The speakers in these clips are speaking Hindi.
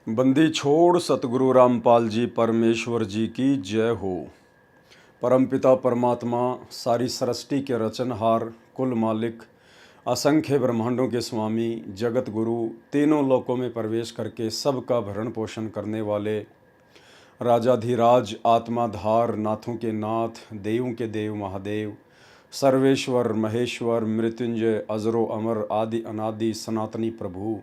बंदी छोड़ सतगुरु रामपाल जी परमेश्वर जी की जय हो। परमपिता परमात्मा सारी सृष्टि के रचनहार, कुल मालिक, असंख्य ब्रह्मांडों के स्वामी, जगत गुरु, तीनों लोकों में प्रवेश करके सबका भरण पोषण करने वाले राजाधिराज, आत्माधार, नाथों के नाथ, देवों के देव महादेव, सर्वेश्वर महेश्वर, मृत्युंजय, अजरो अमर, आदि अनादि सनातनी प्रभु,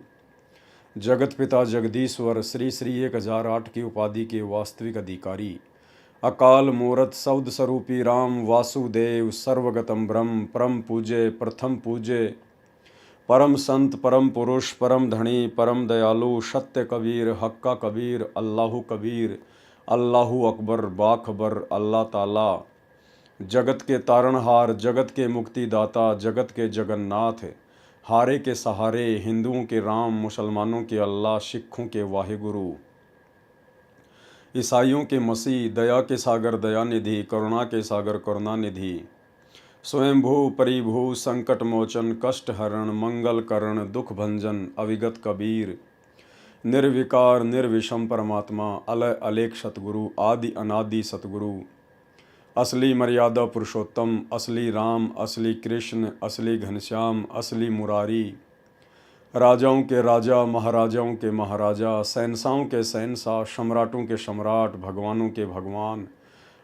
जगत पिता जगदीश्वर, श्री श्री 1008 की उपाधि के वास्तविक अधिकारी, अकाल मूरत सौद स्वरूपी राम वासुदेव, सर्वगतम ब्रह्म, परम पूज्य, प्रथम पूज्य, परम संत, परम पुरुष, परम धनी, परम दयालु, सत्य कबीर, हक्का कबीर, अल्लाहु कबीर, अल्लाहु अकबर, बाखबर, अल्लाह ताला, जगत के तारणहार, जगत के मुक्तिदाता, जगत के जगन्नाथ, हारे के सहारे, हिंदुओं के राम, मुसलमानों के अल्लाह, सिखों के वाहिगुरु, ईसाइयों के मसीह, दया के सागर दयानिधि, करुणा के सागर करुणानिधि, स्वयंभू परिभू, संकट मोचन, कष्ट हरण, मंगल करण, दुख भंजन, अविगत कबीर, निर्विकार निर्विषम परमात्मा, अलय अलेख सतगुरु, आदि अनादि सतगुरु, असली मर्यादा पुरुषोत्तम, असली राम, असली कृष्ण, असली घनश्याम, असली मुरारी, राजाओं के राजा, महाराजाओं के महाराजा, शहंशाहों के शहंशाह, सम्राटों के सम्राट, भगवानों के भगवान,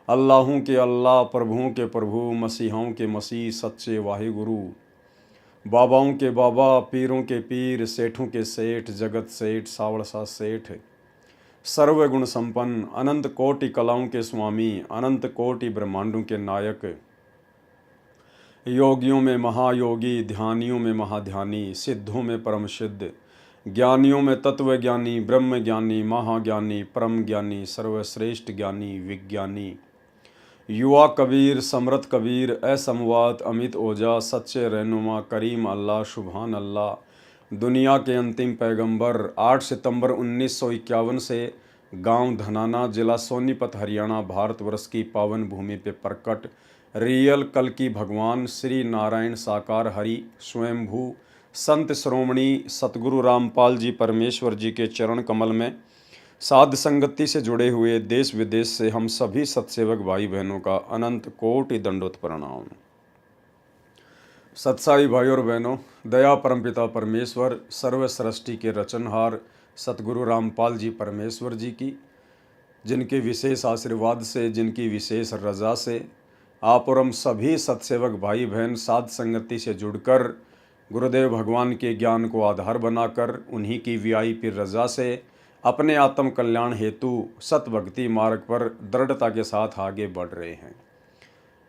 अल्लाहों के अल्लाह, प्रभुओं के प्रभु, मसीहाओं के मसीह, सच्चे वाहिगुरु, बाबाओं के बाबा, पीरों के पीर, सेठों के सेठ, जगत सेठ, सावड़सा सेठ, सर्वगुण संपन्न, अनंत कोटि कलाओं के स्वामी, अनंत कोटि ब्रह्मांडों के नायक, योगियों में महायोगी, ध्यानियों में महाध्यानी, सिद्धों में परम सिद्ध, ज्ञानियों में तत्व ज्ञानी, ब्रह्म ज्ञानी, महाज्ञानी, परम ज्ञानी, सर्वश्रेष्ठ ज्ञानी, विज्ञानी, युवा कबीर, समृत कबीर, असमवात, अमित ओजा, सच्चे रहनुमा, करीम अल्लाह, सुभान अल्लाह, दुनिया के अंतिम पैगंबर, 8 सितंबर 1951 से गांव धनाना, जिला सोनीपत, हरियाणा, भारतवर्ष की पावन भूमि पे प्रकट रियल कल की भगवान श्री नारायण साकार हरि स्वयंभू संत श्रोमणी सतगुरु रामपाल जी परमेश्वर जी के चरण कमल में साध संगति से जुड़े हुए देश विदेश से हम सभी सत्सेवक भाई बहनों का अनंत कोटि दंडोत प्रणाम। सत्साई भाई और बहनों, दया परमपिता परमेश्वर सर्व सृष्टि के रचनहार सतगुरु रामपाल जी परमेश्वर जी की, जिनके विशेष आशीर्वाद से, जिनकी विशेष रजा से आप और हम सभी सत्सेवक भाई बहन साध संगति से जुड़कर गुरुदेव भगवान के ज्ञान को आधार बनाकर उन्हीं की वीआईपी रजा से अपने आत्म कल्याण हेतु सतभक्ति मार्ग पर दृढ़ता के साथ आगे बढ़ रहे हैं।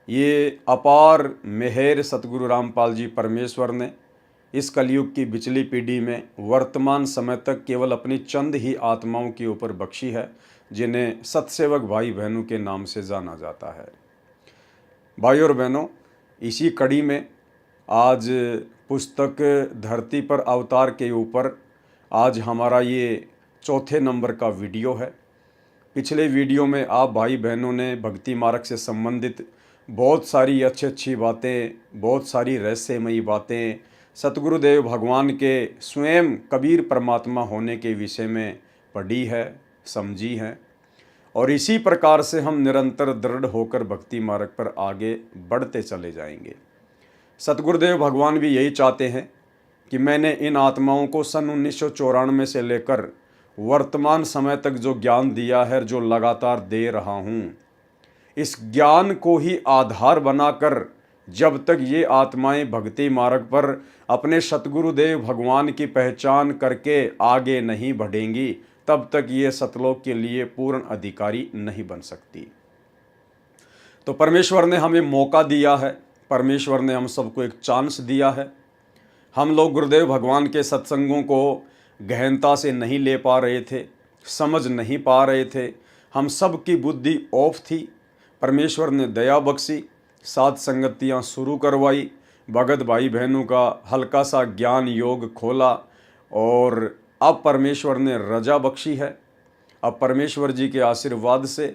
ये अपार मेहर सतगुरु रामपाल जी परमेश्वर ने इस कलयुग की बिचली पीढ़ी में वर्तमान समय तक केवल अपनी चंद ही आत्माओं के ऊपर बख्शी है, जिन्हें सत्सेवक भाई बहनों के नाम से जाना जाता है। भाई और बहनों, इसी कड़ी में आज पुस्तक धरती पर अवतार के ऊपर आज हमारा ये चौथे नंबर का वीडियो है। पिछले वीडियो में आप भाई बहनों ने भक्ति मार्ग से संबंधित बहुत सारी अच्छी बातें, बहुत सारी रहस्यमयी बातें, सतगुरुदेव भगवान के स्वयं कबीर परमात्मा होने के विषय में पढ़ी है, समझी है, और इसी प्रकार से हम निरंतर दृढ़ होकर भक्ति मार्ग पर आगे बढ़ते चले जाएंगे। सतगुरुदेव भगवान भी यही चाहते हैं कि मैंने इन आत्माओं को सन 1994 से लेकर वर्तमान समय तक जो ज्ञान दिया है, जो लगातार दे रहा हूँ, इस ज्ञान को ही आधार बनाकर जब तक ये आत्माएं भक्ति मार्ग पर अपने सतगुरुदेव भगवान की पहचान करके आगे नहीं बढ़ेंगी, तब तक ये सतलोक के लिए पूर्ण अधिकारी नहीं बन सकती। तो परमेश्वर ने हमें मौका दिया है, परमेश्वर ने हम सबको एक चांस दिया है। हम लोग गुरुदेव भगवान के सत्संगों को गहनता से नहीं ले पा रहे थे, समझ नहीं पा रहे थे, हम सब की बुद्धि ऑफ थी। परमेश्वर ने दया बख्शी, साध संगतियाँ शुरू करवाई, भगत भाई बहनों का हल्का सा ज्ञान योग खोला, और अब परमेश्वर ने रजा बख्शी है। अब परमेश्वर जी के आशीर्वाद से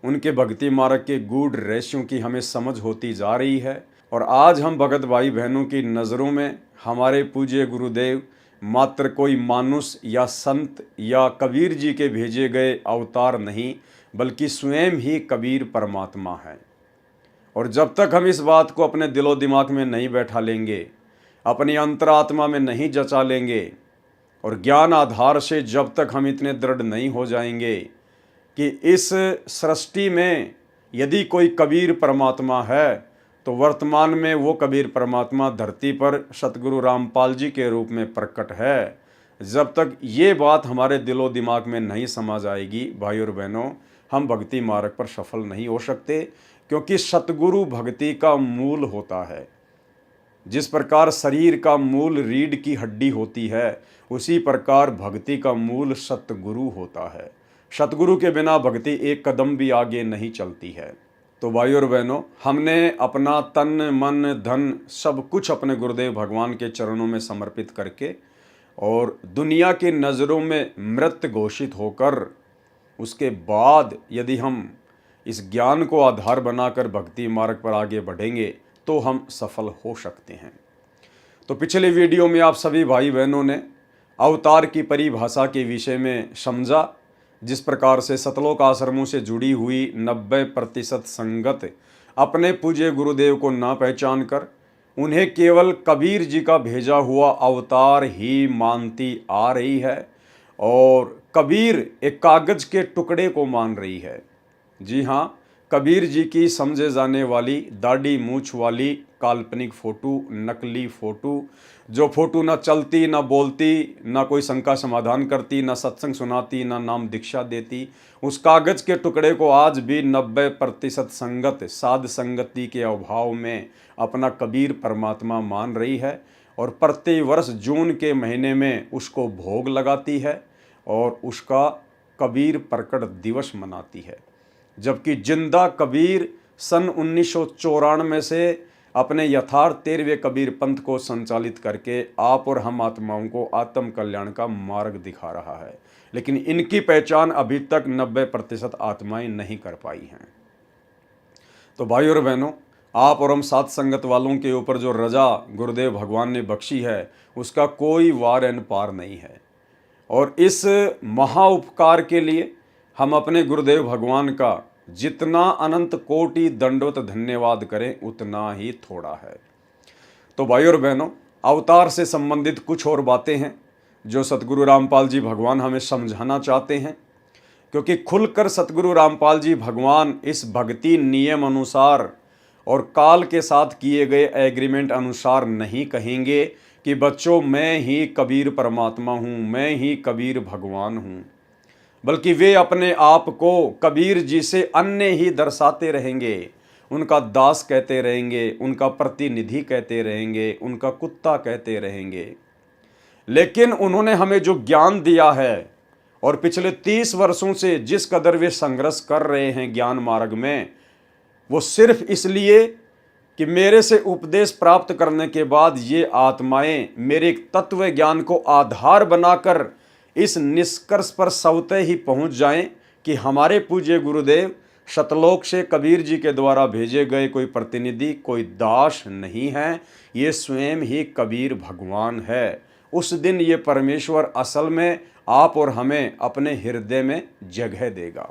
उनके भक्ति मार्ग के गूढ़ रहस्यों की हमें समझ होती जा रही है। और आज हम भगत भाई बहनों की नज़रों में हमारे पूज्य गुरुदेव मात्र कोई मानुष या संत या कबीर जी के भेजे गए अवतार नहीं, बल्कि स्वयं ही कबीर परमात्मा है। और जब तक हम इस बात को अपने दिलो दिमाग में नहीं बैठा लेंगे, अपनी अंतरात्मा में नहीं जचा लेंगे, और ज्ञान आधार से जब तक हम इतने दृढ़ नहीं हो जाएंगे कि इस सृष्टि में यदि कोई कबीर परमात्मा है तो वर्तमान में वो कबीर परमात्मा धरती पर सतगुरु रामपाल जी के रूप में प्रकट है, जब तक ये बात हमारे दिलो दिमाग में नहीं समा जाएगी, भाई और बहनों, हम भक्ति मार्ग पर सफल नहीं हो सकते। क्योंकि सतगुरु भक्ति का मूल होता है। जिस प्रकार शरीर का मूल रीढ़ की हड्डी होती है, उसी प्रकार भक्ति का मूल सतगुरु होता है। सतगुरु के बिना भक्ति एक कदम भी आगे नहीं चलती है। तो भाई और बहनों, हमने अपना तन मन धन सब कुछ अपने गुरुदेव भगवान के चरणों में समर्पित करके और दुनिया की नज़रों में मृत घोषित होकर, उसके बाद यदि हम इस ज्ञान को आधार बनाकर भक्ति मार्ग पर आगे बढ़ेंगे तो हम सफल हो सकते हैं। तो पिछले वीडियो में आप सभी भाई बहनों ने अवतार की परिभाषा के विषय में समझा। जिस प्रकार से सतलोक आश्रमों से जुड़ी हुई 90% संगत अपने पूज्य गुरुदेव को ना पहचान कर उन्हें केवल कबीर जी का भेजा हुआ अवतार ही मानती आ रही है और कबीर एक कागज के टुकड़े को मान रही है। जी हाँ, कबीर जी की समझे जाने वाली दाढ़ी मूछ वाली काल्पनिक फ़ोटो, नकली फ़ोटो, जो फ़ोटो ना चलती, ना बोलती, ना कोई शंका समाधान करती, ना सत्संग सुनाती, ना नाम दीक्षा देती, उस कागज़ के टुकड़े को आज भी 90% संगत साध संगति के अभाव में अपना कबीर परमात्मा मान रही है और प्रति वर्ष जून के महीने में उसको भोग लगाती है और उसका कबीर प्रकट दिवस मनाती है। जबकि जिंदा कबीर सन 1994 से अपने यथार्थ 13वें कबीर पंथ को संचालित करके आप और हम आत्माओं को आत्म कल्याण का मार्ग दिखा रहा है, लेकिन इनकी पहचान अभी तक 90% आत्माएं नहीं कर पाई हैं। तो भाई और बहनों, आप और हम साथ संगत वालों के ऊपर जो रजा गुरुदेव भगवान ने बख्शी है, उसका कोई वार एन पार नहीं है। और इस महा उपकार के लिए हम अपने गुरुदेव भगवान का जितना अनंत कोटि दंडवत धन्यवाद करें उतना ही थोड़ा है। तो भाई और बहनों, अवतार से संबंधित कुछ और बातें हैं जो सतगुरु रामपाल जी भगवान हमें समझाना चाहते हैं, क्योंकि खुलकर सतगुरु रामपाल जी भगवान इस भक्ति नियम अनुसार और काल के साथ किए गए एग्रीमेंट अनुसार नहीं कहेंगे कि बच्चों मैं ही कबीर परमात्मा हूँ, मैं ही कबीर भगवान हूँ, बल्कि वे अपने आप को कबीर जी से अन्य ही दर्शाते रहेंगे, उनका दास कहते रहेंगे, उनका प्रतिनिधि कहते रहेंगे, उनका कुत्ता कहते रहेंगे। लेकिन उन्होंने हमें जो ज्ञान दिया है और पिछले 30 वर्षों से जिस कदर वे संघर्ष कर रहे हैं ज्ञान मार्ग में, वो सिर्फ इसलिए कि मेरे से उपदेश प्राप्त करने के बाद ये आत्माएं मेरे तत्व ज्ञान को आधार बनाकर इस निष्कर्ष पर स्वतः ही पहुंच जाएं कि हमारे पूज्य गुरुदेव सतलोक से कबीर जी के द्वारा भेजे गए कोई प्रतिनिधि, कोई दास नहीं है, ये स्वयं ही कबीर भगवान है। उस दिन ये परमेश्वर असल में आप और हमें अपने हृदय में जगह देगा।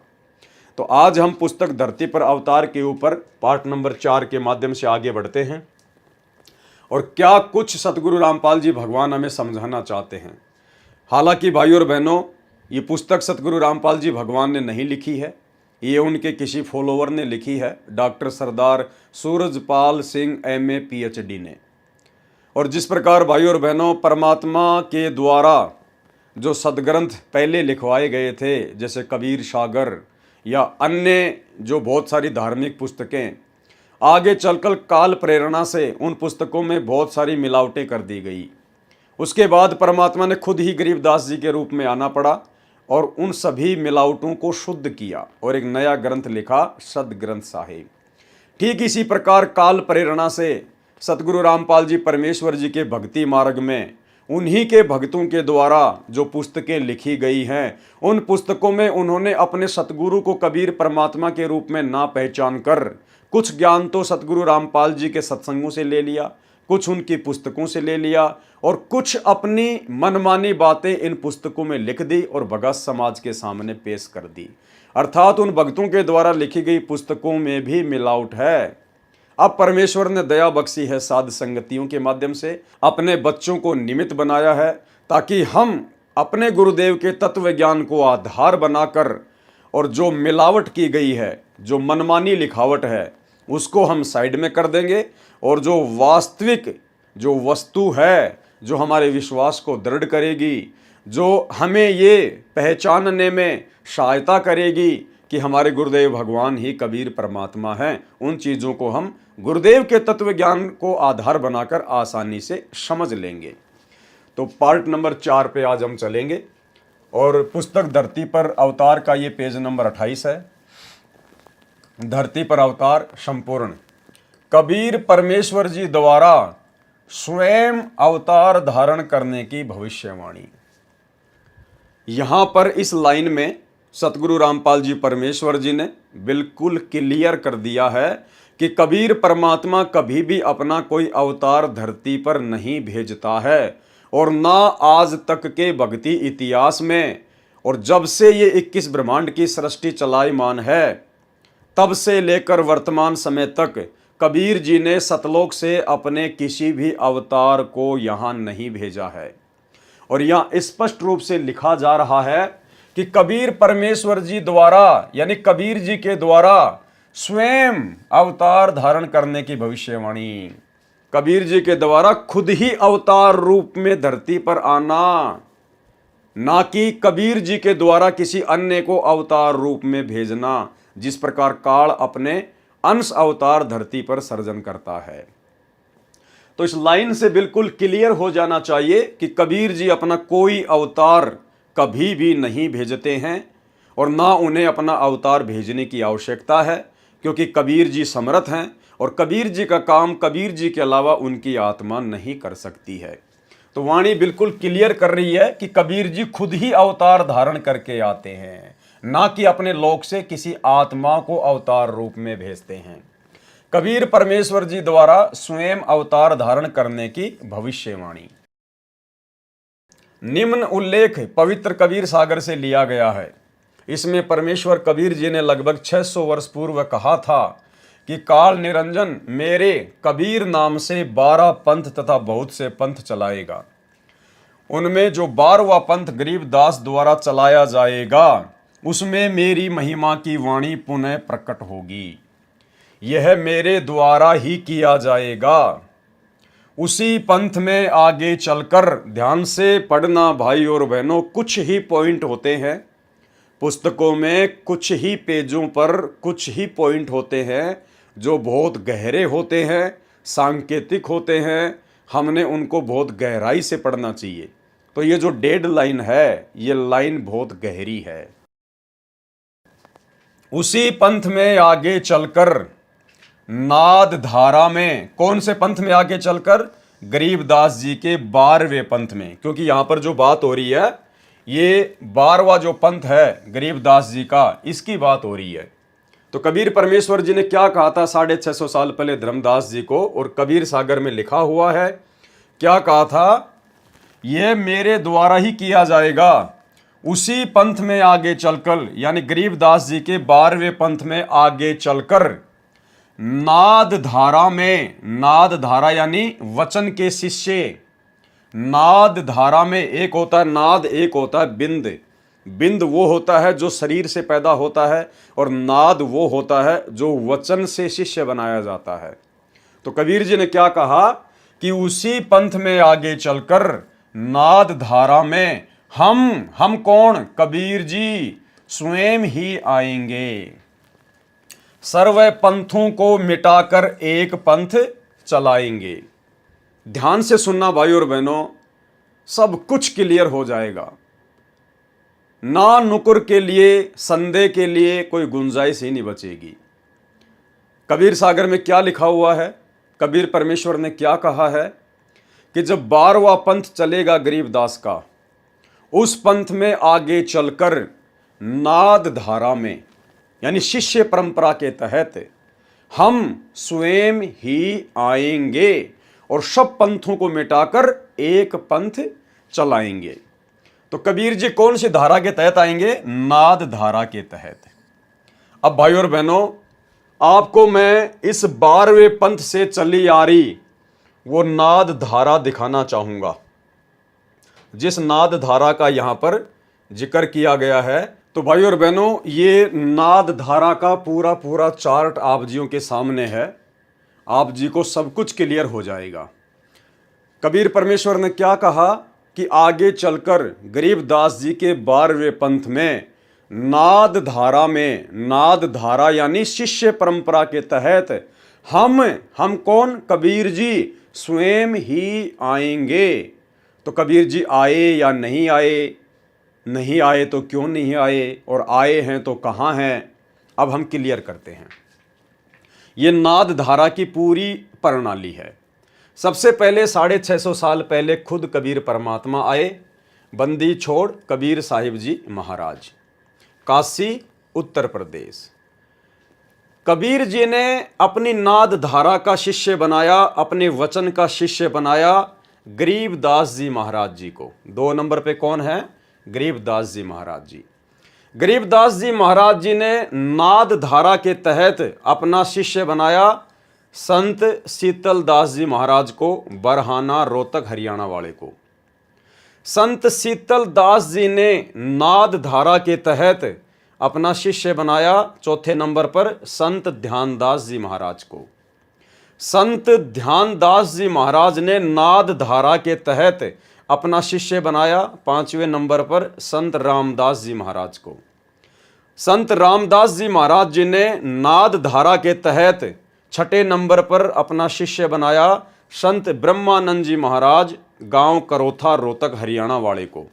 तो आज हम पुस्तक धरती पर अवतार के ऊपर पार्ट नंबर 4 के माध्यम से आगे बढ़ते हैं और क्या कुछ सतगुरु रामपाल जी भगवान हमें समझाना चाहते हैं। हालांकि भाई और बहनों, ये पुस्तक सतगुरु रामपाल जी भगवान ने नहीं लिखी है, ये उनके किसी फॉलोवर ने लिखी है, डॉक्टर सरदार सूरजपाल सिंह MA PhD ने। और जिस प्रकार भाई और बहनों परमात्मा के द्वारा जो सदग्रंथ पहले लिखवाए गए थे, जैसे कबीर सागर या अन्य जो बहुत सारी धार्मिक पुस्तकें, आगे चलकर काल प्रेरणा से उन पुस्तकों में बहुत सारी मिलावटें कर दी गई। उसके बाद परमात्मा ने खुद ही गरीबदास जी के रूप में आना पड़ा और उन सभी मिलावटों को शुद्ध किया और एक नया ग्रंथ लिखा, सदग्रंथ साहिब। ठीक इसी प्रकार काल प्रेरणा से सतगुरु रामपाल जी परमेश्वर जी के भक्ति मार्ग में उन्हीं के भक्तों के द्वारा जो पुस्तकें लिखी गई हैं, उन पुस्तकों में उन्होंने अपने सतगुरु को कबीर परमात्मा के रूप में ना पहचान कर कुछ ज्ञान तो सतगुरु रामपाल जी के सत्संगों से ले लिया, कुछ उनकी पुस्तकों से ले लिया और कुछ अपनी मनमानी बातें इन पुस्तकों में लिख दी और भगत समाज के सामने पेश कर दी। अर्थात उन भक्तों के द्वारा लिखी गई पुस्तकों में भी मिलावट है। अब परमेश्वर ने दया बख्शी है, साध संगतियों के माध्यम से अपने बच्चों को निमित्त बनाया है, ताकि हम अपने गुरुदेव के तत्व ज्ञान को आधार बनाकर और जो मिलावट की गई है, जो मनमानी लिखावट है, उसको हम साइड में कर देंगे और जो वास्तविक जो वस्तु है, जो हमारे विश्वास को दृढ़ करेगी, जो हमें ये पहचानने में सहायता करेगी कि हमारे गुरुदेव भगवान ही कबीर परमात्मा हैं, उन चीज़ों को हम गुरुदेव के तत्व ज्ञान को आधार बनाकर आसानी से समझ लेंगे। तो पार्ट नंबर 4 पे आज हम चलेंगे और पुस्तक धरती पर अवतार का ये पेज नंबर 28 है। धरती पर अवतार संपूर्ण। कबीर परमेश्वर जी द्वारा स्वयं अवतार धारण करने की भविष्यवाणी। यहां पर इस लाइन में सतगुरु रामपाल जी परमेश्वर जी ने बिल्कुल क्लियर कर दिया है कि कबीर परमात्मा कभी भी अपना कोई अवतार धरती पर नहीं भेजता है और ना आज तक के भक्ति इतिहास में, और जब से ये 21 ब्रह्मांड की सृष्टि चलायमान है तब से लेकर वर्तमान समय तक कबीर जी ने सतलोक से अपने किसी भी अवतार को यहाँ नहीं भेजा है। और यहाँ स्पष्ट रूप से लिखा जा रहा है कि कबीर परमेश्वर जी द्वारा, यानी कबीर जी के द्वारा स्वयं अवतार धारण करने की भविष्यवाणी। कबीर जी के द्वारा खुद ही अवतार रूप में धरती पर आना, ना कि कबीर जी के द्वारा किसी अन्य को अवतार रूप में भेजना, जिस प्रकार काल अपने अंश अवतार धरती पर सर्जन करता है। तो इस लाइन से बिल्कुल क्लियर हो जाना चाहिए कि कबीर जी अपना कोई अवतार कभी भी नहीं भेजते हैं और ना उन्हें अपना अवतार भेजने की आवश्यकता है, क्योंकि कबीर जी समर्थ हैं और कबीर जी का काम कबीर जी के अलावा उनकी आत्मा नहीं कर सकती है। तो वाणी बिल्कुल क्लियर कर रही है कि कबीर जी खुद ही अवतार धारण करके आते हैं, ना कि अपने लोक से किसी आत्मा को अवतार रूप में भेजते हैं। कबीर परमेश्वर जी द्वारा स्वयं अवतार धारण करने की भविष्यवाणी। निम्न उल्लेख पवित्र कबीर सागर से लिया गया है। इसमें परमेश्वर कबीर जी ने लगभग 600 वर्ष पूर्व कहा था कि काल निरंजन मेरे कबीर नाम से 12 पंथ तथा बहुत से पंथ चलाएगा। उनमें जो 12वां पंथ गरीबदास द्वारा चलाया जाएगा उसमें मेरी महिमा की वाणी पुनः प्रकट होगी। यह मेरे द्वारा ही किया जाएगा। उसी पंथ में आगे चलकर ध्यान से पढ़ना भाई और बहनों। कुछ ही पॉइंट होते हैं पुस्तकों में, कुछ ही पेजों पर कुछ ही पॉइंट होते हैं जो बहुत गहरे होते हैं, सांकेतिक होते हैं। हमने उनको बहुत गहराई से पढ़ना चाहिए। तो ये जो डेड लाइन है, ये लाइन बहुत गहरी है। उसी पंथ में आगे चलकर नाद धारा में, कौन से पंथ में आगे चलकर? गरीबदास जी के 12वें पंथ में, क्योंकि यहां पर जो बात हो रही है ये 12वां जो पंथ है गरीबदास जी का, इसकी बात हो रही है। तो कबीर परमेश्वर जी ने क्या कहा था 650 साल पहले धर्मदास जी को, और कबीर सागर में लिखा हुआ है। क्या कहा था? यह मेरे द्वारा ही किया जाएगा। उसी पंथ में आगे चलकर, यानी गरीबदास जी के 12वें पंथ में आगे चलकर नाद धारा में, नाद धारा यानी वचन के शिष्य, नाद धारा में एक होता है नाद, एक होता है बिंद। बिंद वो होता है जो शरीर से पैदा होता है और नाद वो होता है जो वचन से शिष्य बनाया जाता है। तो कबीर जी ने क्या कहा कि उसी पंथ में आगे चलकर नाद धारा में हम कौन? कबीर जी स्वयं ही आएंगे। सर्व पंथों को मिटाकर एक पंथ चलाएंगे। ध्यान से सुनना भाई और बहनों, सब कुछ क्लियर हो जाएगा। ना नुकुर के लिए, संदेह के लिए कोई गुंजाइश ही नहीं बचेगी। कबीर सागर में क्या लिखा हुआ है? कबीर परमेश्वर ने क्या कहा है कि जब 12वां पंथ चलेगा गरीबदास का, उस पंथ में आगे चलकर नाद धारा में, यानी शिष्य परंपरा के तहत हम स्वयं ही आएंगे और सब पंथों को मिटाकर एक पंथ चलाएंगे। तो कबीर जी कौन सी धारा के तहत आएंगे? नाद धारा के तहत। अब भाई और बहनों, आपको मैं इस 12वें पंथ से चली आ रही वो नाद धारा दिखाना चाहूंगा, जिस नाद धारा का यहां पर जिक्र किया गया है। तो भाई और बहनों, ये नाद धारा का पूरा पूरा चार्ट आप जियों के सामने है, आप जी को सब कुछ क्लियर हो जाएगा। कबीर परमेश्वर ने क्या कहा कि आगे चलकर गरीबदास जी के 12वें पंथ में नाद धारा में, नाद धारा यानी शिष्य परंपरा के तहत हम कौन? कबीर जी स्वयं ही आएंगे। तो कबीर जी आए या नहीं आए? नहीं आए तो क्यों नहीं आए? और आए हैं तो कहाँ हैं? अब हम क्लियर करते हैं। ये नाद धारा की पूरी प्रणाली है। सबसे पहले 650 साल पहले खुद कबीर परमात्मा आए, बंदी छोड़ कबीर साहिब जी महाराज, काशी उत्तर प्रदेश। कबीर जी ने अपनी नाद धारा का शिष्य बनाया, अपने वचन का शिष्य बनाया गरीबदास जी महाराज जी को। 2 नंबर पे कौन है? गरीबदास जी महाराज जी। गरीबदास जी महाराज जी ने नाद धारा के तहत अपना शिष्य बनाया संत शीतल दास जी महाराज को, बरहाना रोहतक हरियाणा वाले को। संत शीतल दास जी ने नाद धारा के तहत अपना शिष्य बनाया 4थे नंबर पर संत ध्यानदास जी महाराज को। संत ध्यानदास जी महाराज ने नाद धारा के तहत अपना शिष्य बनाया 5वें नंबर पर संत रामदास जी महाराज को। संत रामदास जी महाराज जी ने नाद धारा के तहत 6ठे नंबर पर अपना शिष्य बनाया संत ब्रह्मानंद जी महाराज, गांव करोथा रोहतक हरियाणा वाले को।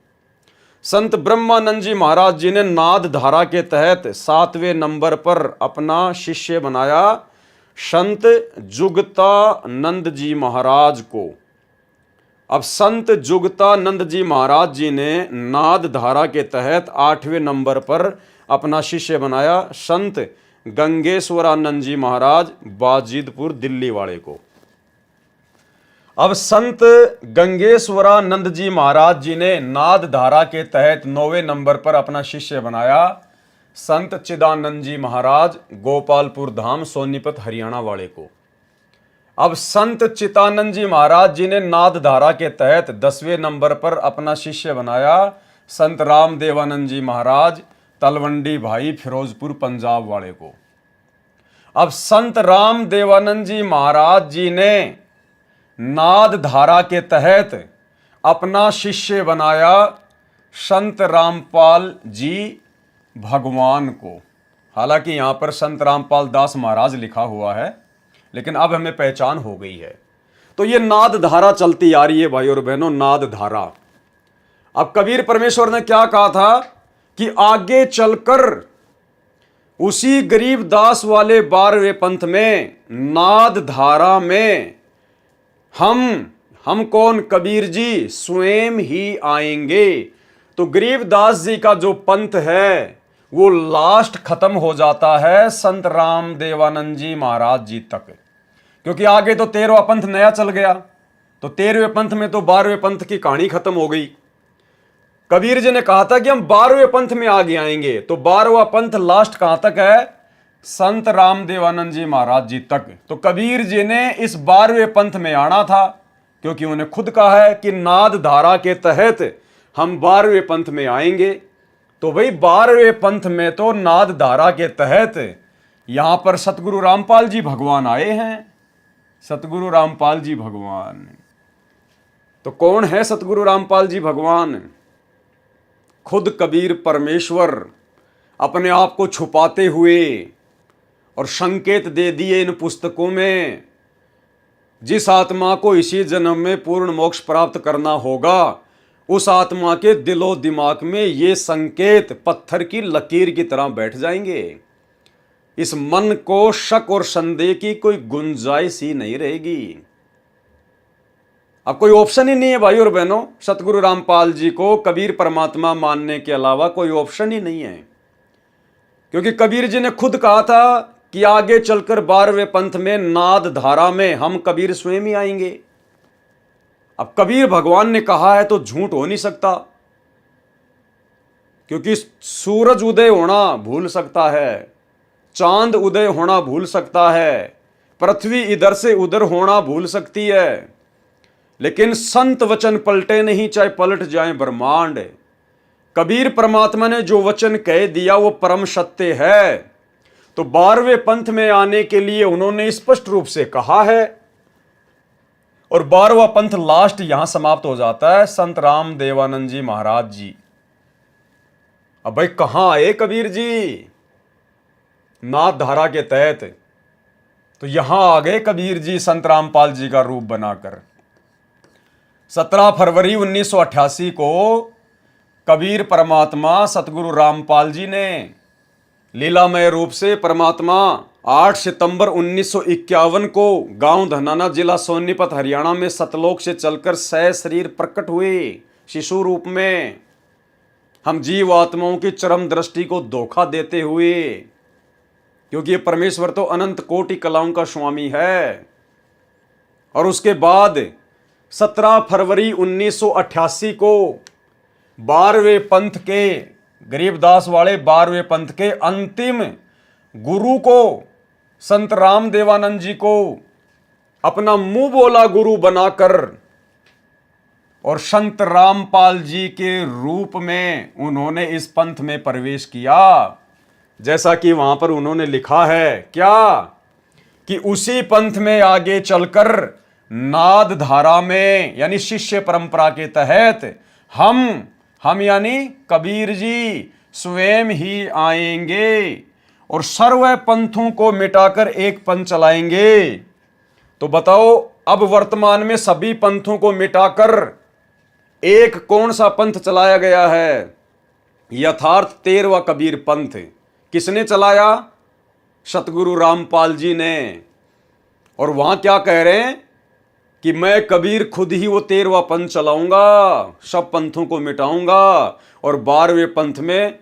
संत ब्रह्मानंद जी महाराज जी ने नाद धारा के तहत 7वें नंबर पर अपना शिष्य बनाया संत जुगतानंद जी महाराज को। अब संत जुगतानंद जी महाराज जी ने नाद धारा के तहत 8वें नंबर पर अपना शिष्य बनाया संत गंगेश्वरानंद जी महाराज, बाजिदपुर दिल्ली वाले को। अब संत गंगेश्वरानंद जी महाराज जी ने नाद धारा के तहत 9वें नंबर पर अपना शिष्य बनाया संत चिदानंद जी महाराज, गोपालपुर धाम सोनीपत हरियाणा वाले को। अब संत चिदानंद जी महाराज जी ने नाद धारा के तहत 10वें नंबर पर अपना शिष्य बनाया संत रामदेवानंद जी महाराज, तलवंडी भाई, फिरोजपुर पंजाब वाले को। अब संत रामदेवानंद जी महाराज जी ने नाद धारा के तहत अपना शिष्य बनाया संत रामपाल जी भगवान को। हालांकि यहां पर संत रामपाल दास महाराज लिखा हुआ है, लेकिन अब हमें पहचान हो गई है। तो ये नाद धारा चलती आ रही है भाई और बहनों, नाद धारा। अब कबीर परमेश्वर ने क्या कहा था कि आगे चलकर उसी गरीबदास वाले 12वें पंथ में नाद धारा में हम कौन? कबीर जी स्वयं ही आएंगे। तो गरीबदास जी का जो पंथ है वो लास्ट खत्म हो जाता है संत रामदेवानंद जी महाराज जी तक, क्योंकि आगे तो 13वां पंथ नया चल गया। तो 13वें पंथ में तो 12वें पंथ की कहानी खत्म हो गई। कबीर जी ने कहा था कि हम 12वें पंथ में आगे आएंगे, तो 12वां पंथ लास्ट कहां तक है? संत रामदेवानंद जी महाराज जी तक। तो कबीर जी ने इस 12वें पंथ में आना था, क्योंकि उन्होंने खुद कहा है कि नाद धारा के तहत हम 12वें पंथ में आएंगे। तो भाई 12वें पंथ में तो नाद धारा के तहत यहां पर सतगुरु रामपाल जी भगवान आए हैं। सतगुरु रामपाल जी भगवान, तो कौन है सतगुरु रामपाल जी भगवान? खुद कबीर परमेश्वर अपने आप को छुपाते हुए और संकेत दे दिए इन पुस्तकों में, जिस आत्मा को इसी जन्म में पूर्ण मोक्ष प्राप्त करना होगा उस आत्मा के दिलो दिमाग में ये संकेत पत्थर की लकीर की तरह बैठ जाएंगे। इस मन को शक और संदेह की कोई गुंजाइश ही नहीं रहेगी। अब कोई ऑप्शन ही नहीं है भाई और बहनों, सतगुरु रामपाल जी को कबीर परमात्मा मानने के अलावा कोई ऑप्शन ही नहीं है, क्योंकि कबीर जी ने खुद कहा था कि आगे चलकर 12वें पंथ में नाद धारा में हम कबीर स्वयं ही आएंगे। अब कबीर भगवान ने कहा है तो झूठ हो नहीं सकता, क्योंकि सूरज उदय होना भूल सकता है, चांद उदय होना भूल सकता है, पृथ्वी इधर से उधर होना भूल सकती है, लेकिन संत वचन पलटे नहीं, चाहे पलट जाए ब्रह्मांड। कबीर परमात्मा ने जो वचन कह दिया वो परम सत्य है। तो 12वें पंथ में आने के लिए उन्होंने स्पष्ट रूप से कहा है, और 12वां पंथ लास्ट यहां समाप्त हो जाता है, संत राम देवानंद जी महाराज जी। अब भाई कहां आए कबीर जी? नाथ धारा के तहत तो यहां आ गए कबीर जी संत रामपाल जी का रूप बनाकर। 17 फरवरी 1988 को कबीर परमात्मा सतगुरु रामपाल जी ने लीलामय रूप से परमात्मा 8 सितंबर 1951 को गांव धनाना, जिला सोनीपत, हरियाणा में सतलोक से चलकर शरीर प्रकट हुए शिशु रूप में, हम जीव आत्माओं की चरम दृष्टि को धोखा देते हुए, क्योंकि ये परमेश्वर तो अनंत कोटि कलाओं का स्वामी है। और उसके बाद 17 फरवरी 1988 को 12वें पंथ के, गरीबदास वाले 12वें पंथ के अंतिम गुरु को, संत राम देवानंद जी को अपना मुंह बोला गुरु बनाकर और संत रामपाल जी के रूप में उन्होंने इस पंथ में प्रवेश किया। जैसा कि वहां पर उन्होंने लिखा है क्या, कि उसी पंथ में आगे चलकर नाद धारा में यानी शिष्य परंपरा के तहत हम यानी कबीर जी स्वयं ही आएंगे और सर्व पंथों को मिटाकर एक पंथ चलाएंगे। तो बताओ, अब वर्तमान में सभी पंथों को मिटाकर एक कौन सा पंथ चलाया गया है? यथार्थ 13वां कबीर पंथ। किसने चलाया? सतगुरु रामपाल जी ने। और वहां क्या कह रहे हैं कि मैं कबीर खुद ही वो 13वां पंथ चलाऊंगा, सब पंथों को मिटाऊंगा और 12वें पंथ में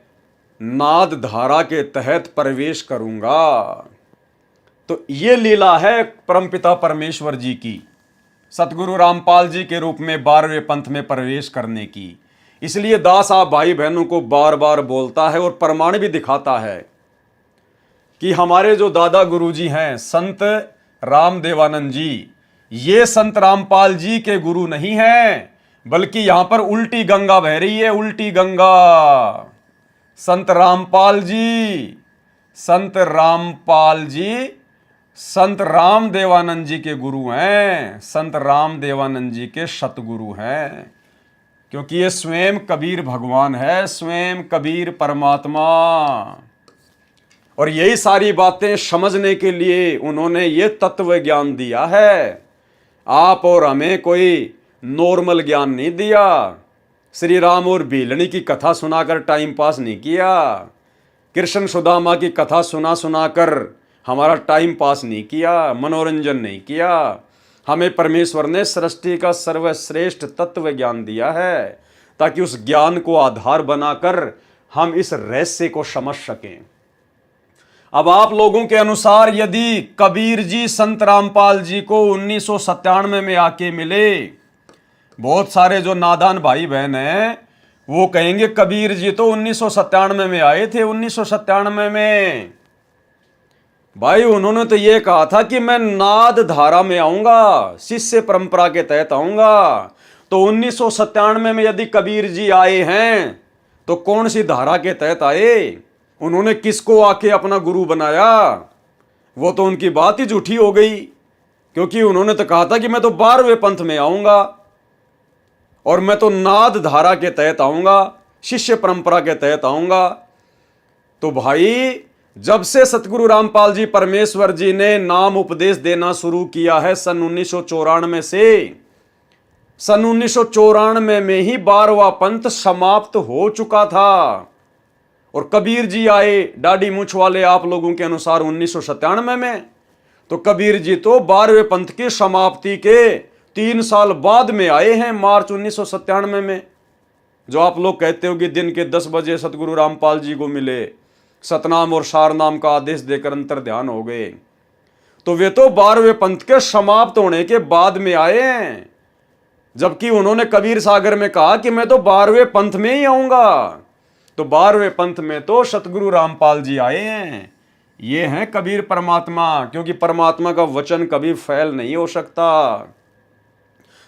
नाद धारा के तहत प्रवेश करूंगा। तो ये लीला है परमपिता परमेश्वर जी की, सतगुरु रामपाल जी के रूप में 12वें पंथ में प्रवेश करने की। इसलिए दास आप भाई बहनों को बार बार बोलता है और प्रमाण भी दिखाता है कि हमारे जो दादा गुरुजी हैं संत राम देवानंद जी, ये संत रामपाल जी के गुरु नहीं हैं, बल्कि यहां पर उल्टी गंगा बह रही है, उल्टी गंगा। संत रामपाल जी, संत रामपाल जी संत राम देवानंद जी के गुरु हैं, संत राम देवानंद जी के सतगुरु हैं, क्योंकि ये स्वयं कबीर भगवान है, स्वयं कबीर परमात्मा। और यही सारी बातें समझने के लिए उन्होंने ये तत्व ज्ञान दिया है। आप और हमें कोई नॉर्मल ज्ञान नहीं दिया। श्री राम और भीलनी की कथा सुनाकर टाइम पास नहीं किया, कृष्ण सुदामा की कथा सुनाकर हमारा टाइम पास नहीं किया, मनोरंजन नहीं किया। हमें परमेश्वर ने सृष्टि का सर्वश्रेष्ठ तत्व ज्ञान दिया है, ताकि उस ज्ञान को आधार बनाकर हम इस रहस्य को समझ सकें। अब आप लोगों के अनुसार यदि कबीर जी संत रामपाल जी को 1997 में आके मिले, बहुत सारे जो नादान भाई बहन हैं वो कहेंगे कबीर जी तो 1997 में आए थे। 1997 में भाई उन्होंने तो ये कहा था कि मैं नाद धारा में आऊंगा, शिष्य परंपरा के तहत आऊंगा। तो 1997 में यदि कबीर जी आए हैं तो कौन सी धारा के तहत आए? उन्होंने किसको आके अपना गुरु बनाया? वो तो उनकी बात ही झूठी हो गई, क्योंकि उन्होंने तो कहा था कि मैं तो 12वें पंथ में आऊंगा और मैं तो नाद धारा के तहत आऊंगा, शिष्य परंपरा के तहत आऊंगा। तो भाई जब से सतगुरु रामपाल जी परमेश्वर जी ने नाम उपदेश देना शुरू किया है सन 1994 से, सन 1994 में ही 12वां पंथ समाप्त हो चुका था। और कबीर जी आए दाढ़ी मूछ वाले आप लोगों के अनुसार 1997 में। तो कबीर जी तो 12वें पंथ की समाप्ति के 3 साल बाद में आए हैं, मार्च 1997 में। जो आप लोग कहते हो कि दिन के 10 बजे सतगुरु रामपाल जी को मिले, सतनाम और सारनाम का आदेश देकर अंतर ध्यान हो गए, तो वे तो 12वें पंथ के समाप्त होने के बाद में आए हैं। जबकि उन्होंने कबीर सागर में कहा कि मैं तो 12वें पंथ में ही आऊंगा। तो 12वें पंथ में तो सतगुरु रामपाल जी आए हैं। ये हैं कबीर परमात्मा, क्योंकि परमात्मा का वचन कभी फैल नहीं हो सकता।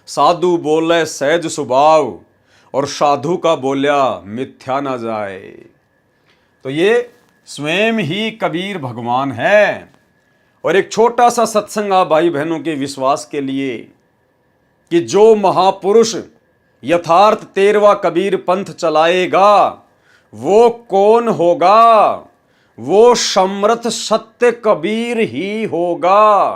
साधु बोले सहज स्वभाव और साधु का बोलिया मिथ्या ना जाए। तो ये स्वयं ही कबीर भगवान है। और एक छोटा सा सत्संग आप भाई बहनों के विश्वास के लिए कि जो महापुरुष यथार्थ 13वां कबीर पंथ चलाएगा वो कौन होगा? वो समर्थ सत्य कबीर ही होगा।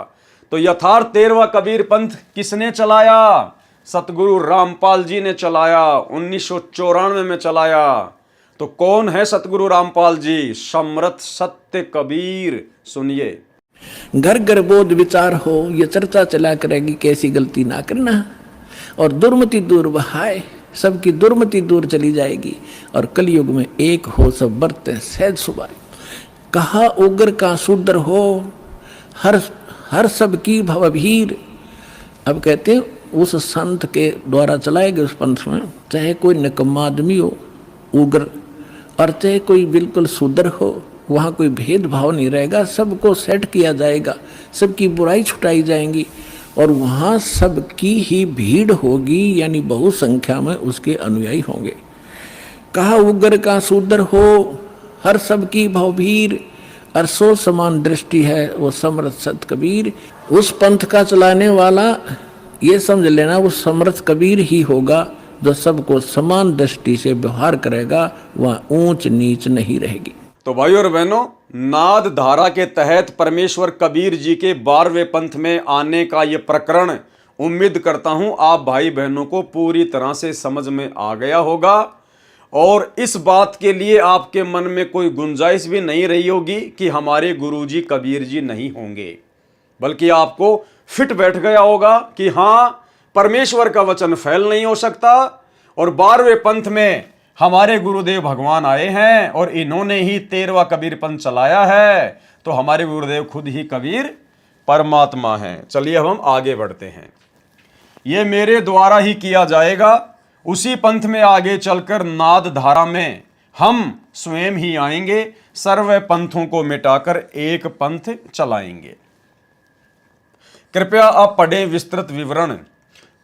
तो यथार्थ 13वां कबीर पंथ किसने चलाया? सतगुरु रामपाल जी ने चलाया, 1994 में चलाया। तो कौन है सतगुरु रामपाल जी? समर्थ सत्य कबीर। सुनिए। घर घर बोध विचार हो, ये चर्चा चला करेगी कैसी गलती ना करना, और दुर्मति दूर बहाए, सबकी दुर्मति दूर चली जाएगी, और कलयुग में एक हो सब बरते सहज सुभाए। कहा उग्र का शूद्र हो, हर सब की भवभीर। अब कहते हैं उस संत के द्वारा चलाए गए उस पंथ में चाहे कोई निकम्मा आदमी हो उग्र, और चाहे कोई बिल्कुल शूद्र हो, वहाँ कोई भेदभाव नहीं रहेगा, सबको सेट किया जाएगा, सबकी बुराई छुटाई जाएंगी, और वहाँ सबकी ही भीड़ होगी, यानी बहु संख्या में उसके अनुयायी होंगे। कहा उग्र का शूद्र हो, हर सबकी भवभीर, और सो समान दृष्टि है वो समर्थ सत कबीर। उस पंथ का चलाने वाला ये समझ लेना वो समर्थ कबीर ही होगा जो सबको समान दृष्टि से व्यवहार करेगा, वहाँ ऊंच नीच नहीं रहेगी। तो भाइयों और बहनों, नाद धारा के तहत परमेश्वर कबीर जी के 12वें पंथ में आने का ये प्रकरण उम्मीद करता हूं आप भाई बहनों को पूरी तरह से समझ में आ गया होगा, और इस बात के लिए आपके मन में कोई गुंजाइश भी नहीं रही होगी कि हमारे गुरुजी कबीर जी नहीं होंगे, बल्कि आपको फिट बैठ गया होगा कि हाँ, परमेश्वर का वचन फैल नहीं हो सकता, और 12वें पंथ में हमारे गुरुदेव भगवान आए हैं और इन्होंने ही 13वां कबीर पंथ चलाया है। तो हमारे गुरुदेव खुद ही कबीर परमात्मा हैं। चलिए अब हम आगे बढ़ते हैं। ये मेरे द्वारा ही किया जाएगा। उसी पंथ में आगे चलकर नाद धारा में हम स्वयं ही आएंगे, सर्व पंथों को मिटाकर एक पंथ चलाएंगे। कृपया आप पढ़ें विस्तृत विवरण।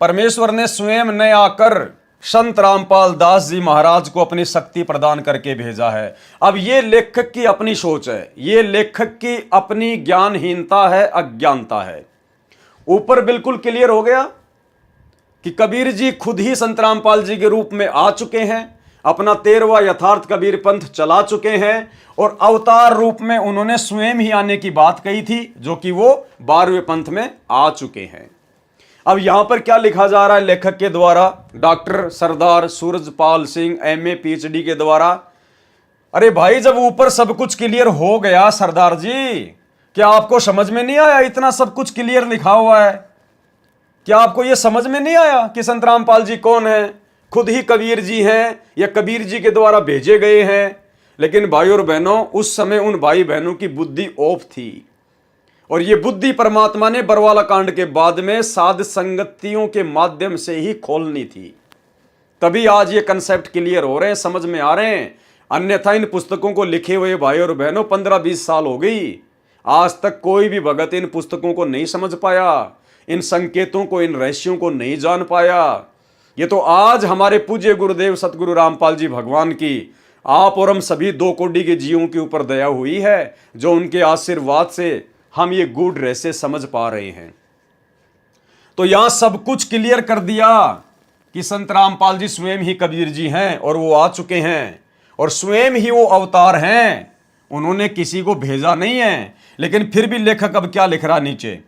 परमेश्वर ने स्वयं न आकर संत रामपाल दास जी महाराज को अपनी शक्ति प्रदान करके भेजा है। अब ये लेखक की अपनी सोच है, ये लेखक की अपनी ज्ञानहीनता है, अज्ञानता है। ऊपर बिल्कुल क्लियर हो गया कि कबीर जी खुद ही संत रामपाल जी के रूप में आ चुके हैं, अपना 13वां यथार्थ कबीर पंथ चला चुके हैं, और अवतार रूप में उन्होंने स्वयं ही आने की बात कही थी, जो कि वो 12वें पंथ में आ चुके हैं। अब यहां पर क्या लिखा जा रहा है लेखक के द्वारा, डॉक्टर सरदार सूरजपाल सिंह MA PhD के द्वारा? अरे भाई, जब ऊपर सब कुछ क्लियर हो गया सरदार जी, क्या आपको समझ में नहीं आया? इतना सब कुछ क्लियर लिखा हुआ है, क्या आपको यह समझ में नहीं आया कि संत रामपाल जी कौन है? खुद ही कबीर जी हैं या कबीर जी के द्वारा भेजे गए हैं? लेकिन भाई और बहनों, उस समय उन भाई बहनों की बुद्धि ऑफ थी, और ये बुद्धि परमात्मा ने बरवाला कांड के बाद में साध संगतियों के माध्यम से ही खोलनी थी। तभी आज ये कंसेप्ट क्लियर हो रहे हैं, समझ में आ रहे हैं। अन्यथा इन पुस्तकों को लिखे हुए भाई और बहनों 15-20 साल हो गई, आज तक कोई भी भगत इन पुस्तकों को नहीं समझ पाया, इन संकेतों को, इन रहस्यों को नहीं जान पाया। ये तो आज हमारे पूज्य गुरुदेव सतगुरु रामपाल जी भगवान की आप और हम सभी 2 कोटि के जीवों के ऊपर दया हुई है, जो उनके आशीर्वाद से हम ये गूढ़ रहस्य समझ पा रहे हैं। तो यहां सब कुछ क्लियर कर दिया कि संत रामपाल जी स्वयं ही कबीर जी हैं, और वो आ चुके हैं, और स्वयं ही वो अवतार हैं, उन्होंने किसी को भेजा नहीं है। लेकिन फिर भी लेखक अब क्या लिख रहा नीचे,